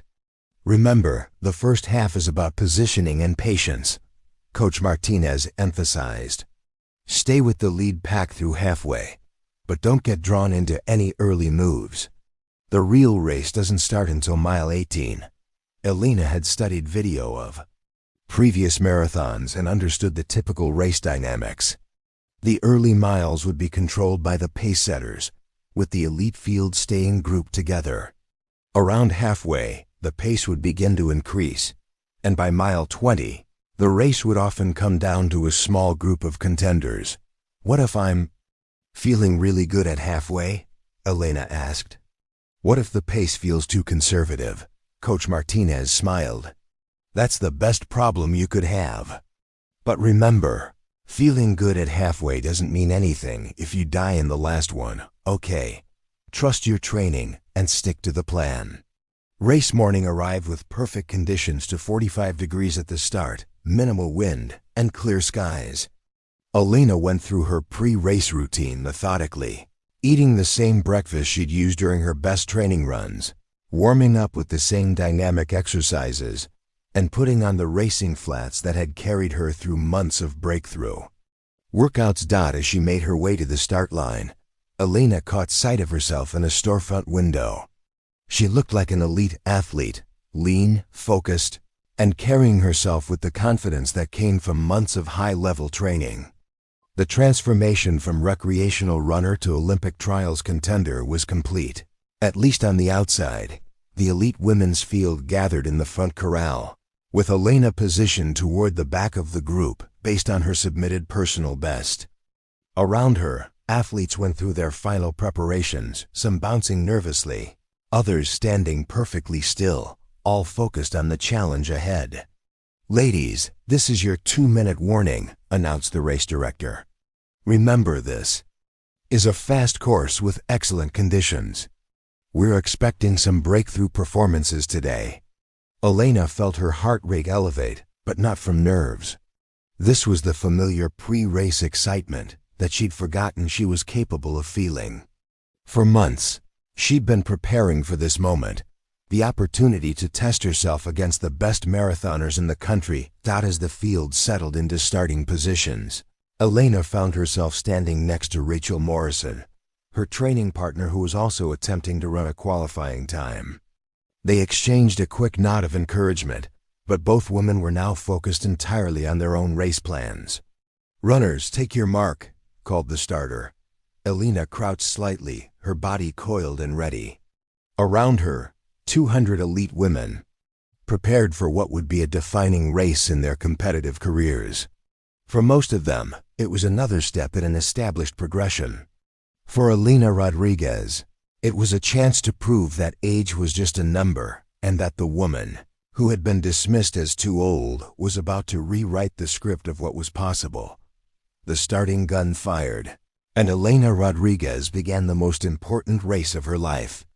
"Remember, the first half is about positioning and patience," Coach Martinez emphasized. "Stay with the lead pack through halfway, but don't get drawn into any early moves. The real race doesn't start until mile 18. Elena had studied video of previous marathons and understood the typical race dynamics. The early miles would be controlled by the pace setters, with the elite field staying grouped together. Around halfway, the pace would begin to increase, and by mile 20, the race would often come down to a small group of contenders. "What if I'm feeling really good at halfway?" Elena asked. "What if the pace feels too conservative?" Coach Martinez smiled. "That's the best problem you could have. But remember, feeling good at halfway doesn't mean anything if you die in the last one, okay? Trust your training and stick to the plan." Race morning arrived with perfect conditions to 45 degrees at the start, minimal wind, and clear skies. Elena went through her pre-race routine methodically, eating the same breakfast she'd used during her best training runs, warming up with the same dynamic exercises, and putting on the racing flats that had carried her through months of breakthrough. Workouts dot as she made her way to the start line. Elena caught sight of herself in a storefront window. She looked like an elite athlete, lean, focused, and carrying herself with the confidence that came from months of high-level training. The transformation from recreational runner to Olympic trials contender was complete. At least on the outside, the elite women's field gathered in the front corral, with Elena positioned toward the back of the group based on her submitted personal best. Around her, athletes went through their final preparations, some bouncing nervously, others standing perfectly still, all focused on the challenge ahead. "Ladies, this is your 2-minute warning," announced the race director. "Remember, this is a fast course with excellent conditions. We're expecting some breakthrough performances today." Elena felt her heart rate elevate, but not from nerves. This was the familiar pre-race excitement that she'd forgotten she was capable of feeling. For months, she'd been preparing for this moment, the opportunity to test herself against the best marathoners in the country. As the field settled into starting positions, Elena found herself standing next to Rachel Morrison, her training partner who was also attempting to run a qualifying time. They exchanged a quick nod of encouragement, but both women were now focused entirely on their own race plans. "Runners, take your mark," called the starter. Elena crouched slightly, her body coiled and ready. Around her, 200 elite women, prepared for what would be a defining race in their competitive careers. For most of them, it was another step in an established progression. For Elena Rodriguez, it was a chance to prove that age was just a number and that the woman, who had been dismissed as too old, was about to rewrite the script of what was possible. The starting gun fired, and Elena Rodriguez began the most important race of her life.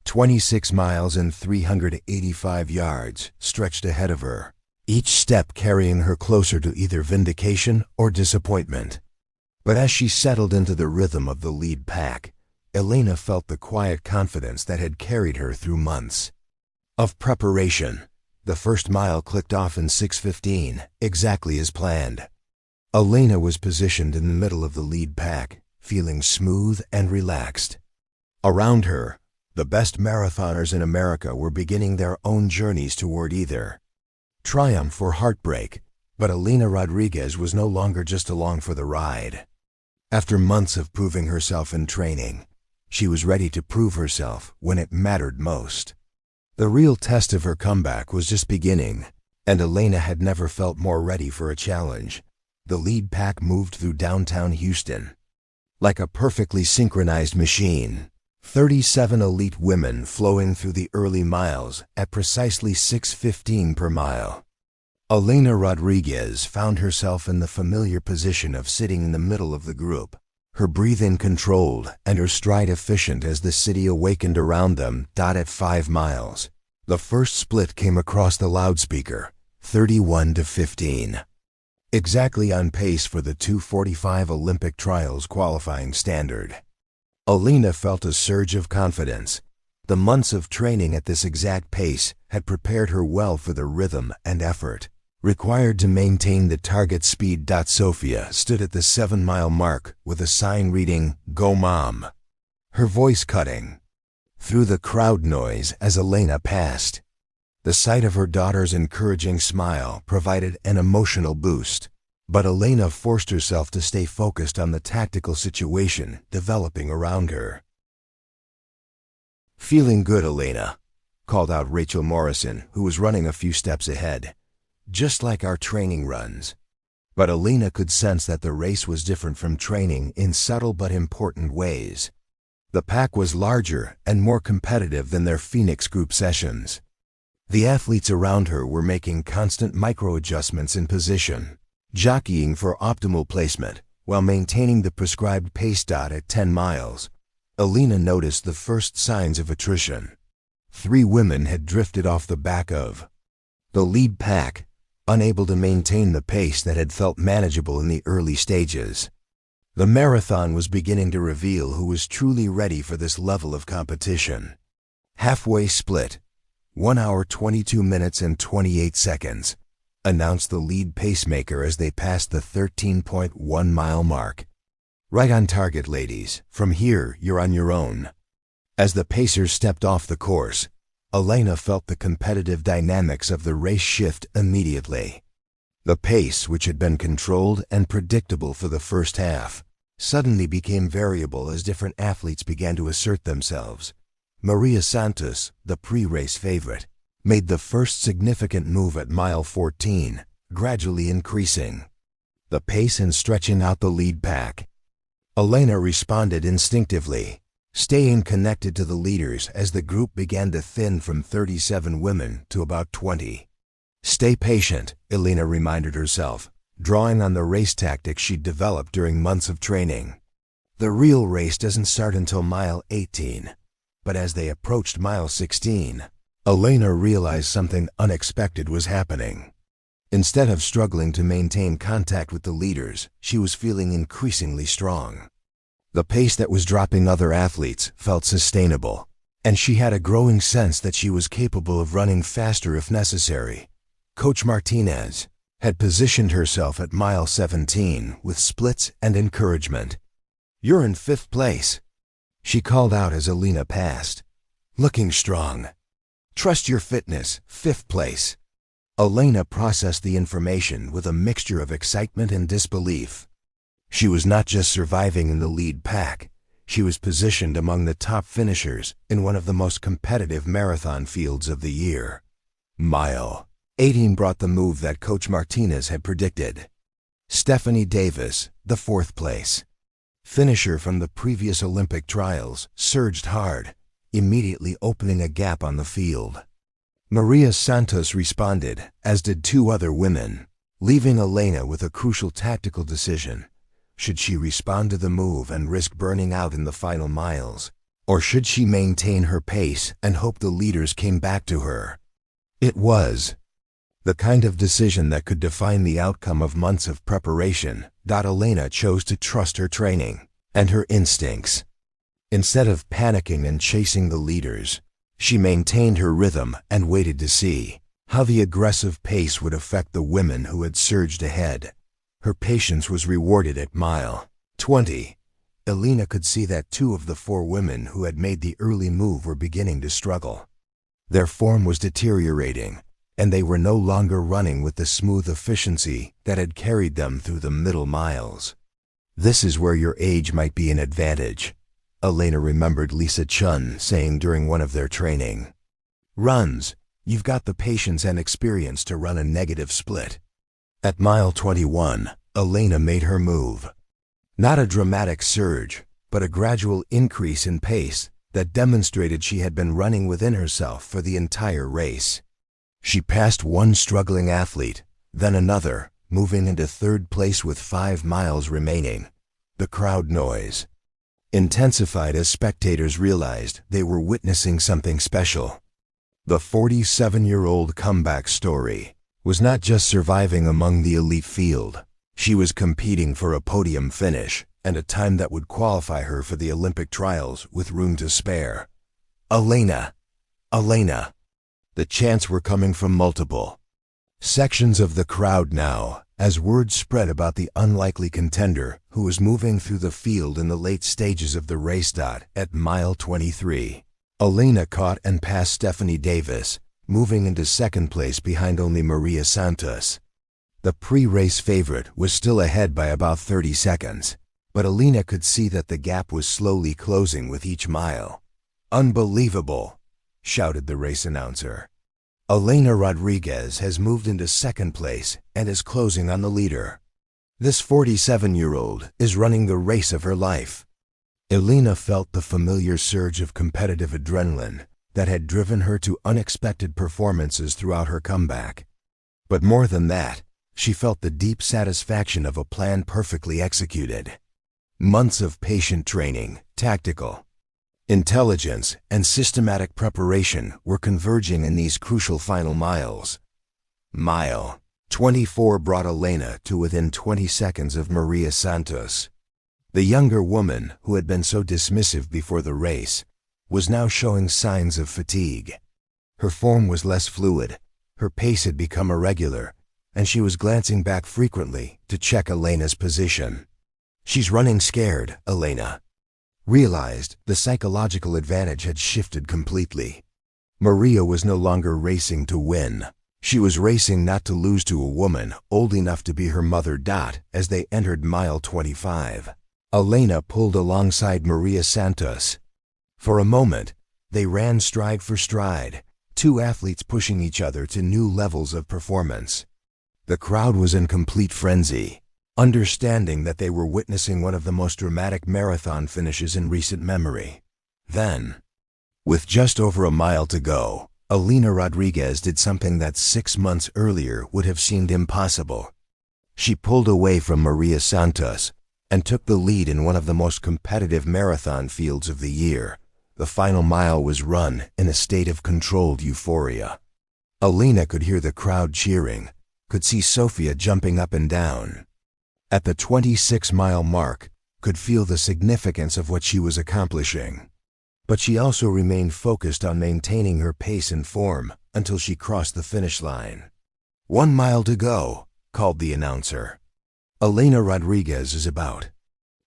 26 miles and 385 yards stretched ahead of her, each step carrying her closer to either vindication or disappointment. But as she settled into the rhythm of the lead pack, Elena felt the quiet confidence that had carried her through months of preparation. The first mile clicked off in 6:15, exactly as planned. Elena was positioned in the middle of the lead pack, feeling smooth and relaxed. Around her, the best marathoners in America were beginning their own journeys toward either triumph or heartbreak, but Elena Rodriguez was no longer just along for the ride. After months of proving herself in training, she was ready to prove herself when it mattered most. The real test of her comeback was just beginning, and Elena had never felt more ready for a challenge. The lead pack moved through downtown Houston. Like a perfectly synchronized machine, 37 elite women flowing through the early miles at precisely 6:15 per mile. Elena Rodriguez found herself in the familiar position of sitting in the middle of the group, her breathing controlled and her stride efficient as the city awakened around them. At 5 miles, the first split came across the loudspeaker, 31-15. Exactly on pace for the 2:45 Olympic trials qualifying standard. Elena felt a surge of confidence. The months of training at this exact pace had prepared her well for the rhythm and effort required to maintain the target speed. Sophia stood at the 7-mile mark with a sign reading, "Go Mom," her voice cutting through the crowd noise as Elena passed. The sight of her daughter's encouraging smile provided an emotional boost, but Elena forced herself to stay focused on the tactical situation developing around her. "Feeling good, Elena," called out Rachel Morrison, who was running a few steps ahead. "Just like our training runs." But Elena could sense that the race was different from training in subtle but important ways. The pack was larger and more competitive than their Phoenix group sessions. The athletes around her were making constant micro-adjustments in position, jockeying for optimal placement while maintaining the prescribed pace. At 10 miles, Elena noticed the first signs of attrition. 3 women had drifted off the back of the lead pack, unable to maintain the pace that had felt manageable in the early stages. The marathon was beginning to reveal who was truly ready for this level of competition. "Halfway split, 1 hour 22 minutes and 28 seconds, announced the lead pacemaker as they passed the 13.1-mile mark. "Right on target, ladies. From here, you're on your own." As the pacers stepped off the course, Elena felt the competitive dynamics of the race shift immediately. The pace, which had been controlled and predictable for the first half, suddenly became variable as different athletes began to assert themselves. Maria Santos, the pre-race favorite, made the first significant move at mile 14, gradually increasing the pace and stretching out the lead pack. Elena responded instinctively, staying connected to the leaders as the group began to thin from 37 women to about 20. "Stay patient," Elena reminded herself, drawing on the race tactics she'd developed during months of training. The real race doesn't start until mile 18. But as they approached mile 16, Elena realized something unexpected was happening. Instead of struggling to maintain contact with the leaders, she was feeling increasingly strong. The pace that was dropping other athletes felt sustainable, and she had a growing sense that she was capable of running faster if necessary. Coach Martinez had positioned herself at mile 17 with splits and encouragement. "You're in 5th place," she called out as Elena passed. "Looking strong. Trust your fitness, 5th place." Elena processed the information with a mixture of excitement and disbelief. She was not just surviving in the lead pack, she was positioned among the top finishers in one of the most competitive marathon fields of the year. Mile 18 brought the move that Coach Martinez had predicted. Stephanie Davis, the 4th place finisher from the previous Olympic trials, surged hard, immediately opening a gap on the field. Maria Santos responded, as did 2 other women, leaving Elena with a crucial tactical decision. Should she respond to the move and risk burning out in the final miles, or should she maintain her pace and hope the leaders came back to her? It was the kind of decision that could define the outcome of months of preparation. Elena chose to trust her training and her instincts. Instead of panicking and chasing the leaders, she maintained her rhythm and waited to see how the aggressive pace would affect the women who had surged ahead. Her patience was rewarded at mile 20. Elena could see that 2 of the 4 women who had made the early move were beginning to struggle. Their form was deteriorating, and they were no longer running with the smooth efficiency that had carried them through the middle miles. This is where your age might be an advantage, Elena remembered Lisa Chun saying during one of their training runs. You've got the patience and experience to run a negative split. At mile 21, Elena made her move. Not a dramatic surge, but a gradual increase in pace that demonstrated she had been running within herself for the entire race. She passed one struggling athlete, then another, moving into 3rd place with 5 miles remaining. The crowd noise intensified as spectators realized they were witnessing something special. The 47-year-old comeback story was not just surviving among the elite field. She was competing for a podium finish and a time that would qualify her for the Olympic trials with room to spare. Elena! Elena! The chants were coming from multiple sections of the crowd now, as word spread about the unlikely contender who was moving through the field in the late stages of the race. At mile 23, Elena caught and passed Stephanie Davis, moving into 2nd place behind only Maria Santos. The pre-race favorite was still ahead by about 30 seconds, but Elena could see that the gap was slowly closing with each mile. Unbelievable! Shouted the race announcer. Elena Rodriguez has moved into 2nd place and is closing on the leader. This 47-year-old is running the race of her life. Elena felt the familiar surge of competitive adrenaline that had driven her to unexpected performances throughout her comeback. But more than that, she felt the deep satisfaction of a plan perfectly executed. Months of patient training, tactical intelligence, and systematic preparation were converging in these crucial final miles. Mile 24 brought Elena to within 20 seconds of Maria Santos. The younger woman, who had been so dismissive before the race, was now showing signs of fatigue. Her form was less fluid, her pace had become irregular, and she was glancing back frequently to check Elena's position. She's running scared, Elena realized. The psychological advantage had shifted completely. Maria was no longer racing to win. She was racing not to lose to a woman old enough to be her mother. As they entered mile 25, Elena pulled alongside Maria Santos. For a moment, they ran stride for stride, 2 athletes pushing each other to new levels of performance. The crowd was in complete frenzy, understanding that they were witnessing one of the most dramatic marathon finishes in recent memory. Then, with just over a mile to go, Elena Rodriguez did something that 6 months earlier would have seemed impossible. She pulled away from Maria Santos and took the lead in one of the most competitive marathon fields of the year. The final mile was run in a state of controlled euphoria. Elena could hear the crowd cheering, could see Sofia jumping up and down. At the 26-mile mark, could feel the significance of what she was accomplishing. But she also remained focused on maintaining her pace and form until she crossed the finish line. 1 mile to go, called the announcer. Elena Rodriguez is about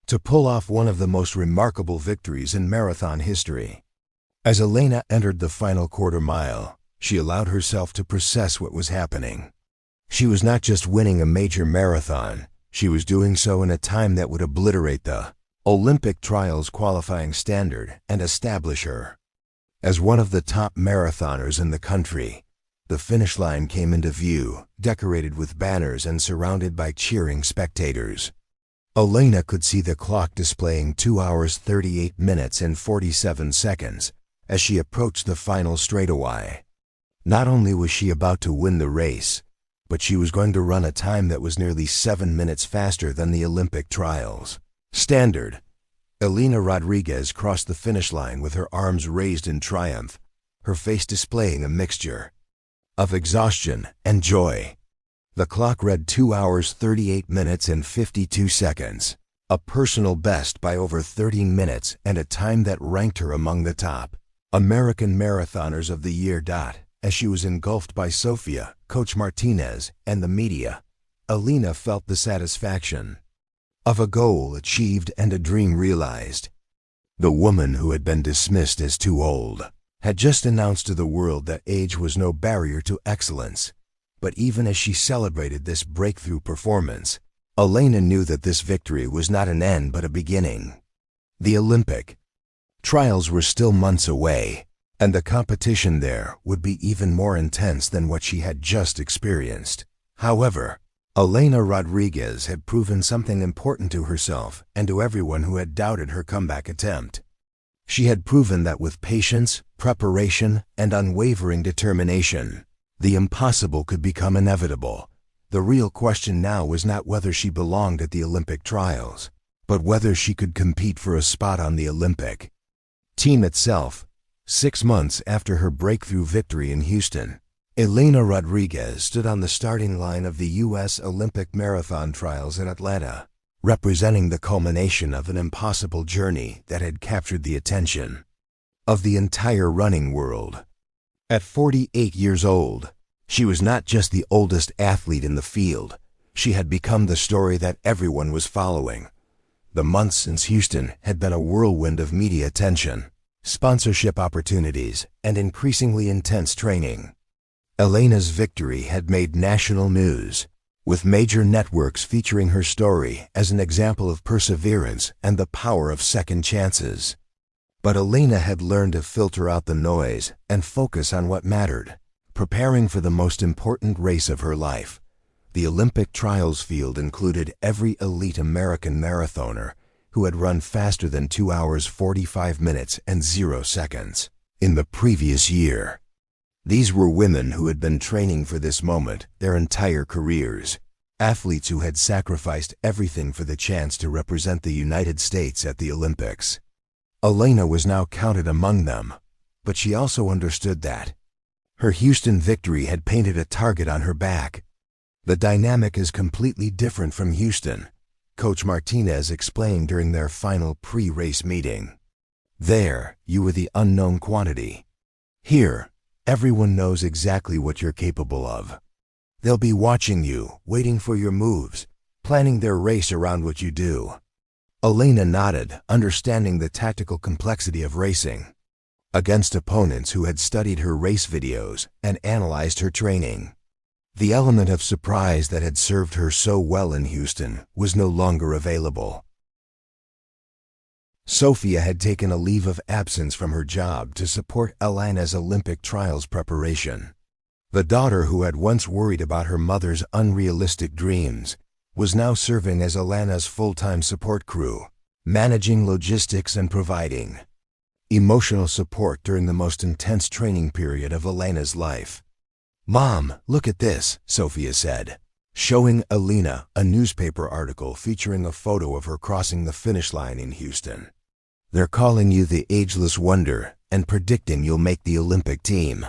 to pull off one of the most remarkable victories in marathon history. As Elena entered the final quarter mile, she allowed herself to process what was happening. She was not just winning a major marathon, she was doing so in a time that would obliterate the Olympic trials qualifying standard and establish her as one of the top marathoners in the country. The finish line came into view, decorated with banners and surrounded by cheering spectators. Elena could see the clock displaying 2 hours 38 minutes and 47 seconds as she approached the final straightaway. Not only was she about to win the race, but she was going to run a time that was nearly 7 minutes faster than the Olympic trials standard. Elena Rodriguez crossed the finish line with her arms raised in triumph, her face displaying a mixture of exhaustion and joy. The clock read 2 hours 38 minutes and 52 seconds, a personal best by over 13 minutes and a time that ranked her among the top American marathoners of the year. As she was engulfed by Sofia, Coach Martinez, and the media, Elena felt the satisfaction of a goal achieved and a dream realized. The woman who had been dismissed as too old had just announced to the world that age was no barrier to excellence. But even as she celebrated this breakthrough performance, Elena knew that this victory was not an end but a beginning. The Olympic trials were still months away, and the competition there would be even more intense than what she had just experienced. However, Elena Rodriguez had proven something important to herself and to everyone who had doubted her comeback attempt. She had proven that with patience, preparation, and unwavering determination, the impossible could become inevitable. The real question now was not whether she belonged at the Olympic trials, but whether she could compete for a spot on the Olympic team itself. 6 months after her breakthrough victory in Houston, Elena Rodriguez stood on the starting line of the U.S. Olympic Marathon Trials in Atlanta, representing the culmination of an impossible journey that had captured the attention of the entire running world. At 48 years old, she was not just the oldest athlete in the field, she had become the story that everyone was following. The months since Houston had been a whirlwind of media attention, sponsorship opportunities, and increasingly intense training. Elena's victory had made national news, with major networks featuring her story as an example of perseverance and the power of second chances. But Elena had learned to filter out the noise and focus on what mattered, preparing for the most important race of her life. The Olympic trials field included every elite American marathoner who had run faster than 2 hours 45 minutes and 0 seconds in the previous year. These were women who had been training for this moment their entire careers, athletes who had sacrificed everything for the chance to represent the United States at the Olympics. Elena was now counted among them, but she also understood that her Houston victory had painted a target on her back. The dynamic is completely different from Houston, Coach Martinez explained during their final pre-race meeting. There, you were the unknown quantity. Here, everyone knows exactly what you're capable of. They'll be watching you, waiting for your moves, planning their race around what you do. Elena nodded, understanding the tactical complexity of racing, against opponents who had studied her race videos and analyzed her training. The element of surprise that had served her so well in Houston was no longer available. Sofia had taken a leave of absence from her job to support Elena's Olympic trials preparation. The daughter who had once worried about her mother's unrealistic dreams was now serving as Elena's full-time support crew, managing logistics and providing emotional support during the most intense training period of Elena's life. "Mom, look at this," Sofia said, showing Elena a newspaper article featuring a photo of her crossing the finish line in Houston. "They're calling you the ageless wonder and predicting you'll make the Olympic team."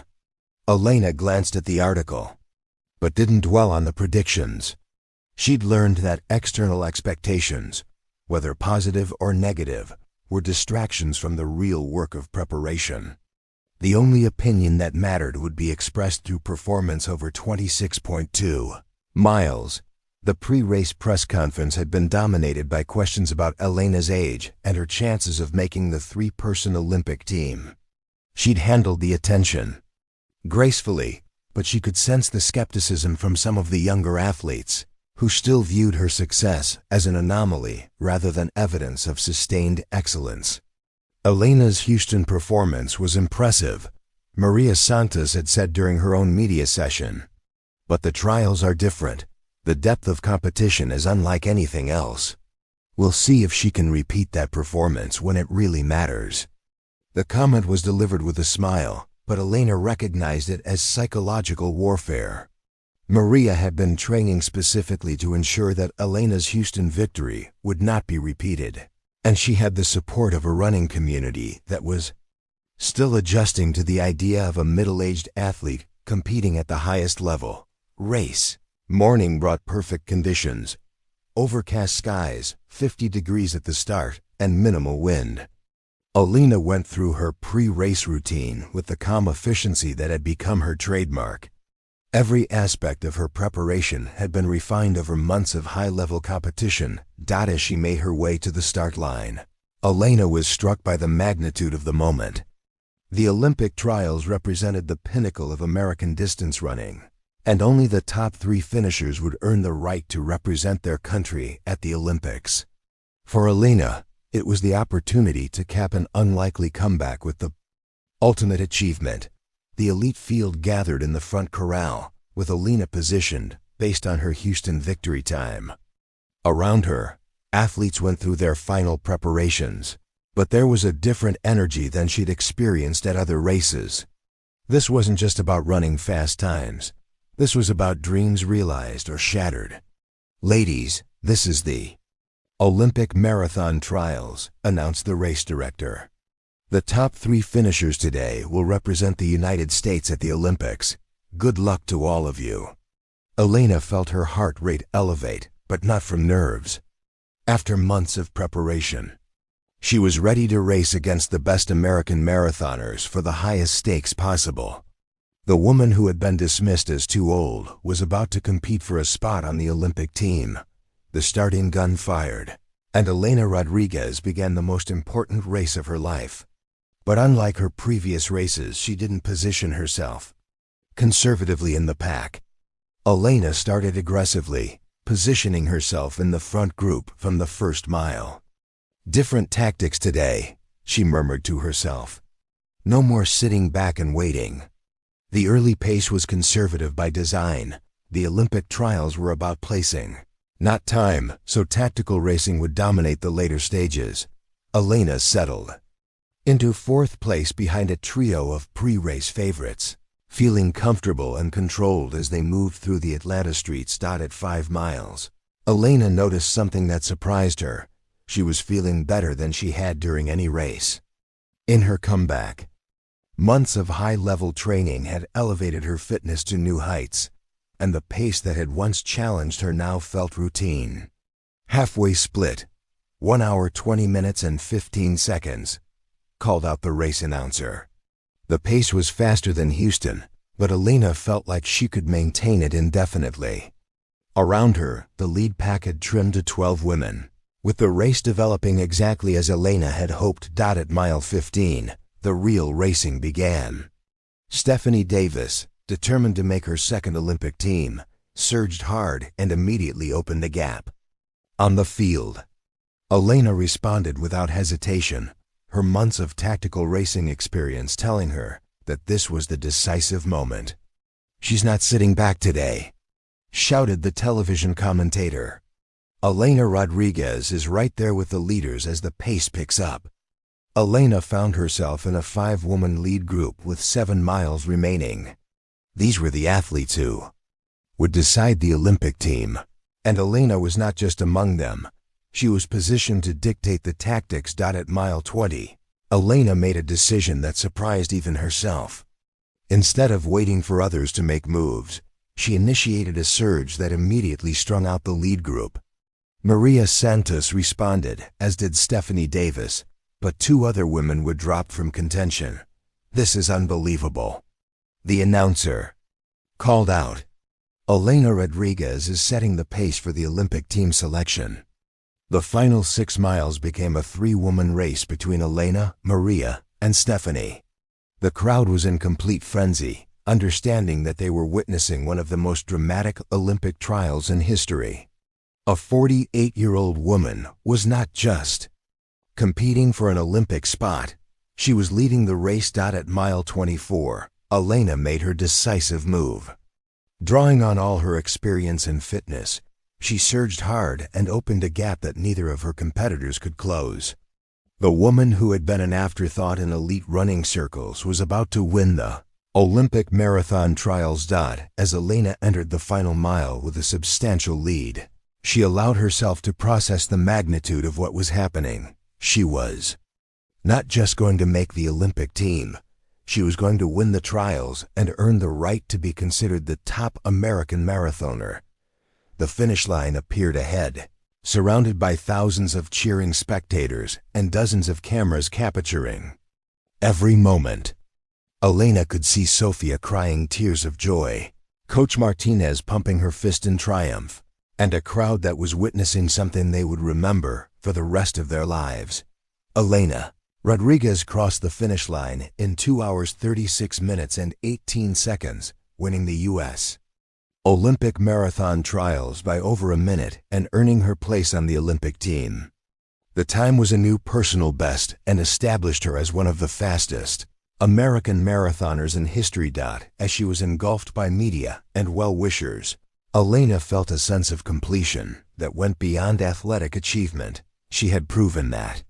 Elena glanced at the article, but didn't dwell on the predictions. She'd learned that external expectations, whether positive or negative, were distractions from the real work of preparation. The only opinion that mattered would be expressed through performance over 26.2 miles. The pre-race press conference had been dominated by questions about Elena's age and her chances of making the three-person Olympic team. She'd handled the attention gracefully, but she could sense the skepticism from some of the younger athletes, who still viewed her success as an anomaly rather than evidence of sustained excellence. Elena's Houston performance was impressive, Maria Santos had said during her own media session. But the trials are different. The depth of competition is unlike anything else. We'll see if she can repeat that performance when it really matters. The comment was delivered with a smile, but Elena recognized it as psychological warfare. Maria had been training specifically to ensure that Elena's Houston victory would not be repeated, and she had the support of a running community that was still adjusting to the idea of a middle-aged athlete competing at the highest level. Race. Morning brought perfect conditions. Overcast skies, 50 degrees at the start, and minimal wind. Elena went through her pre-race routine with the calm efficiency that had become her trademark. Every aspect of her preparation had been refined over months of high-level competition. As she made her way to the start line, Elena was struck by the magnitude of the moment. The Olympic trials represented the pinnacle of American distance running, and only the top 3 finishers would earn the right to represent their country at the Olympics. For Elena, it was the opportunity to cap an unlikely comeback with the ultimate achievement. The elite field gathered in the front corral, with Elena positioned based on her Houston victory time. Around her, athletes went through their final preparations, but there was a different energy than she'd experienced at other races. This wasn't just about running fast times. This was about dreams realized or shattered. Ladies, this is the Olympic Marathon Trials, announced the race director. The top 3 finishers today will represent the United States at the Olympics. Good luck to all of you. Elena felt her heart rate elevate, but not from nerves. After months of preparation, she was ready to race against the best American marathoners for the highest stakes possible. The woman who had been dismissed as too old was about to compete for a spot on the Olympic team. The starting gun fired, and Elena Rodriguez began the most important race of her life. But unlike her previous races, she didn't position herself conservatively in the pack. Elena started aggressively, positioning herself in the front group from the first mile. Different tactics today, she murmured to herself. No more sitting back and waiting. The early pace was conservative by design. The Olympic trials were about placing, not time, so tactical racing would dominate the later stages. Elena settled into 4th place behind a trio of pre-race favorites, feeling comfortable and controlled as they moved through the Atlanta streets. At 5 miles, Elena noticed something that surprised her. She was feeling better than she had during any race. In her comeback, months of high-level training had elevated her fitness to new heights, and the pace that had once challenged her now felt routine. Halfway split, 1 hour 20 minutes and 15 seconds, called out the race announcer. The pace was faster than Houston, but Elena felt like she could maintain it indefinitely. Around her, the lead pack had trimmed to 12 women, with the race developing exactly as Elena had hoped. At mile 15, the real racing began. Stephanie Davis, determined to make her second Olympic team, surged hard and immediately opened a gap. On the field, Elena responded without hesitation, her months of tactical racing experience telling her that this was the decisive moment. "She's not sitting back today," shouted the television commentator. Elena Rodriguez is right there with the leaders as the pace picks up. Elena found herself in a 5-woman lead group with 7 miles remaining. These were the athletes who would decide the Olympic team, and Elena was not just among them. She was positioned to dictate the tactics. At mile 20, Elena made a decision that surprised even herself. Instead of waiting for others to make moves, she initiated a surge that immediately strung out the lead group. Maria Santos responded, as did Stephanie Davis, but 2 other women would drop from contention. "This is unbelievable," the announcer called out. "Elena Rodriguez is setting the pace for the Olympic team selection." The final 6 miles became a 3-woman race between Elena, Maria, and Stephanie. The crowd was in complete frenzy, understanding that they were witnessing one of the most dramatic Olympic trials in history. A 48-year-old woman was not just competing for an Olympic spot. She was leading the race. At mile 24, Elena made her decisive move. Drawing on all her experience and fitness, she surged hard and opened a gap that neither of her competitors could close. The woman who had been an afterthought in elite running circles was about to win the Olympic marathon trials. As Elena entered the final mile with a substantial lead, she allowed herself to process the magnitude of what was happening. She was not just going to make the Olympic team, she was going to win the trials and earn the right to be considered the top American marathoner. The finish line appeared ahead, surrounded by thousands of cheering spectators and dozens of cameras capturing every moment. Elena could see Sofia crying tears of joy, Coach Martinez pumping her fist in triumph, and a crowd that was witnessing something they would remember for the rest of their lives. Elena Rodriguez crossed the finish line in 2 hours 36 minutes and 18 seconds, winning the U.S. Olympic marathon trials by over a minute and earning her place on the Olympic team. The time was a new personal best and established her as one of the fastest American marathoners in history. As she was engulfed by media and well-wishers, Elena felt a sense of completion that went beyond athletic achievement. She had proven that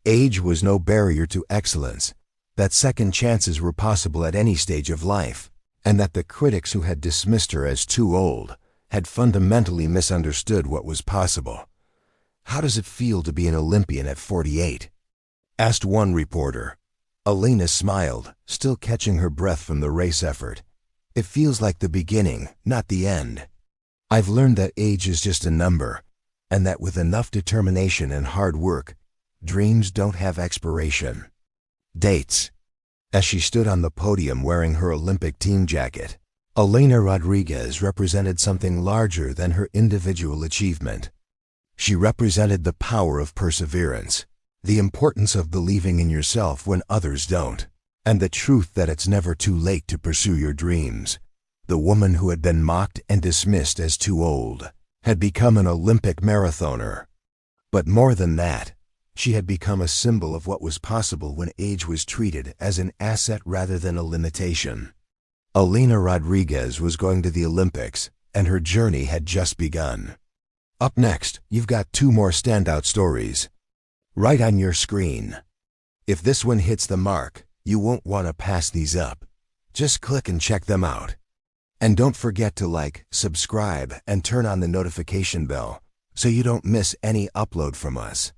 age was no barrier to excellence, that second chances were possible at any stage of life, and that the critics who had dismissed her as too old had fundamentally misunderstood what was possible. "How does it feel to be an Olympian at 48?" asked one reporter. Elena smiled, still catching her breath from the race effort. "It feels like the beginning, not the end. I've learned that age is just a number, and that with enough determination and hard work, dreams don't have expiration dates." As she stood on the podium wearing her Olympic team jacket, Elena Rodriguez represented something larger than her individual achievement. She represented the power of perseverance, the importance of believing in yourself when others don't, and the truth that it's never too late to pursue your dreams. The woman who had been mocked and dismissed as too old had become an Olympic marathoner. But more than that, she had become a symbol of what was possible when age was treated as an asset rather than a limitation. Elena Rodriguez was going to the Olympics, and her journey had just begun. Up next, you've got 2 more standout stories right on your screen. If this one hits the mark, you won't want to pass these up. Just click and check them out. And don't forget to like, subscribe, and turn on the notification bell so you don't miss any upload from us.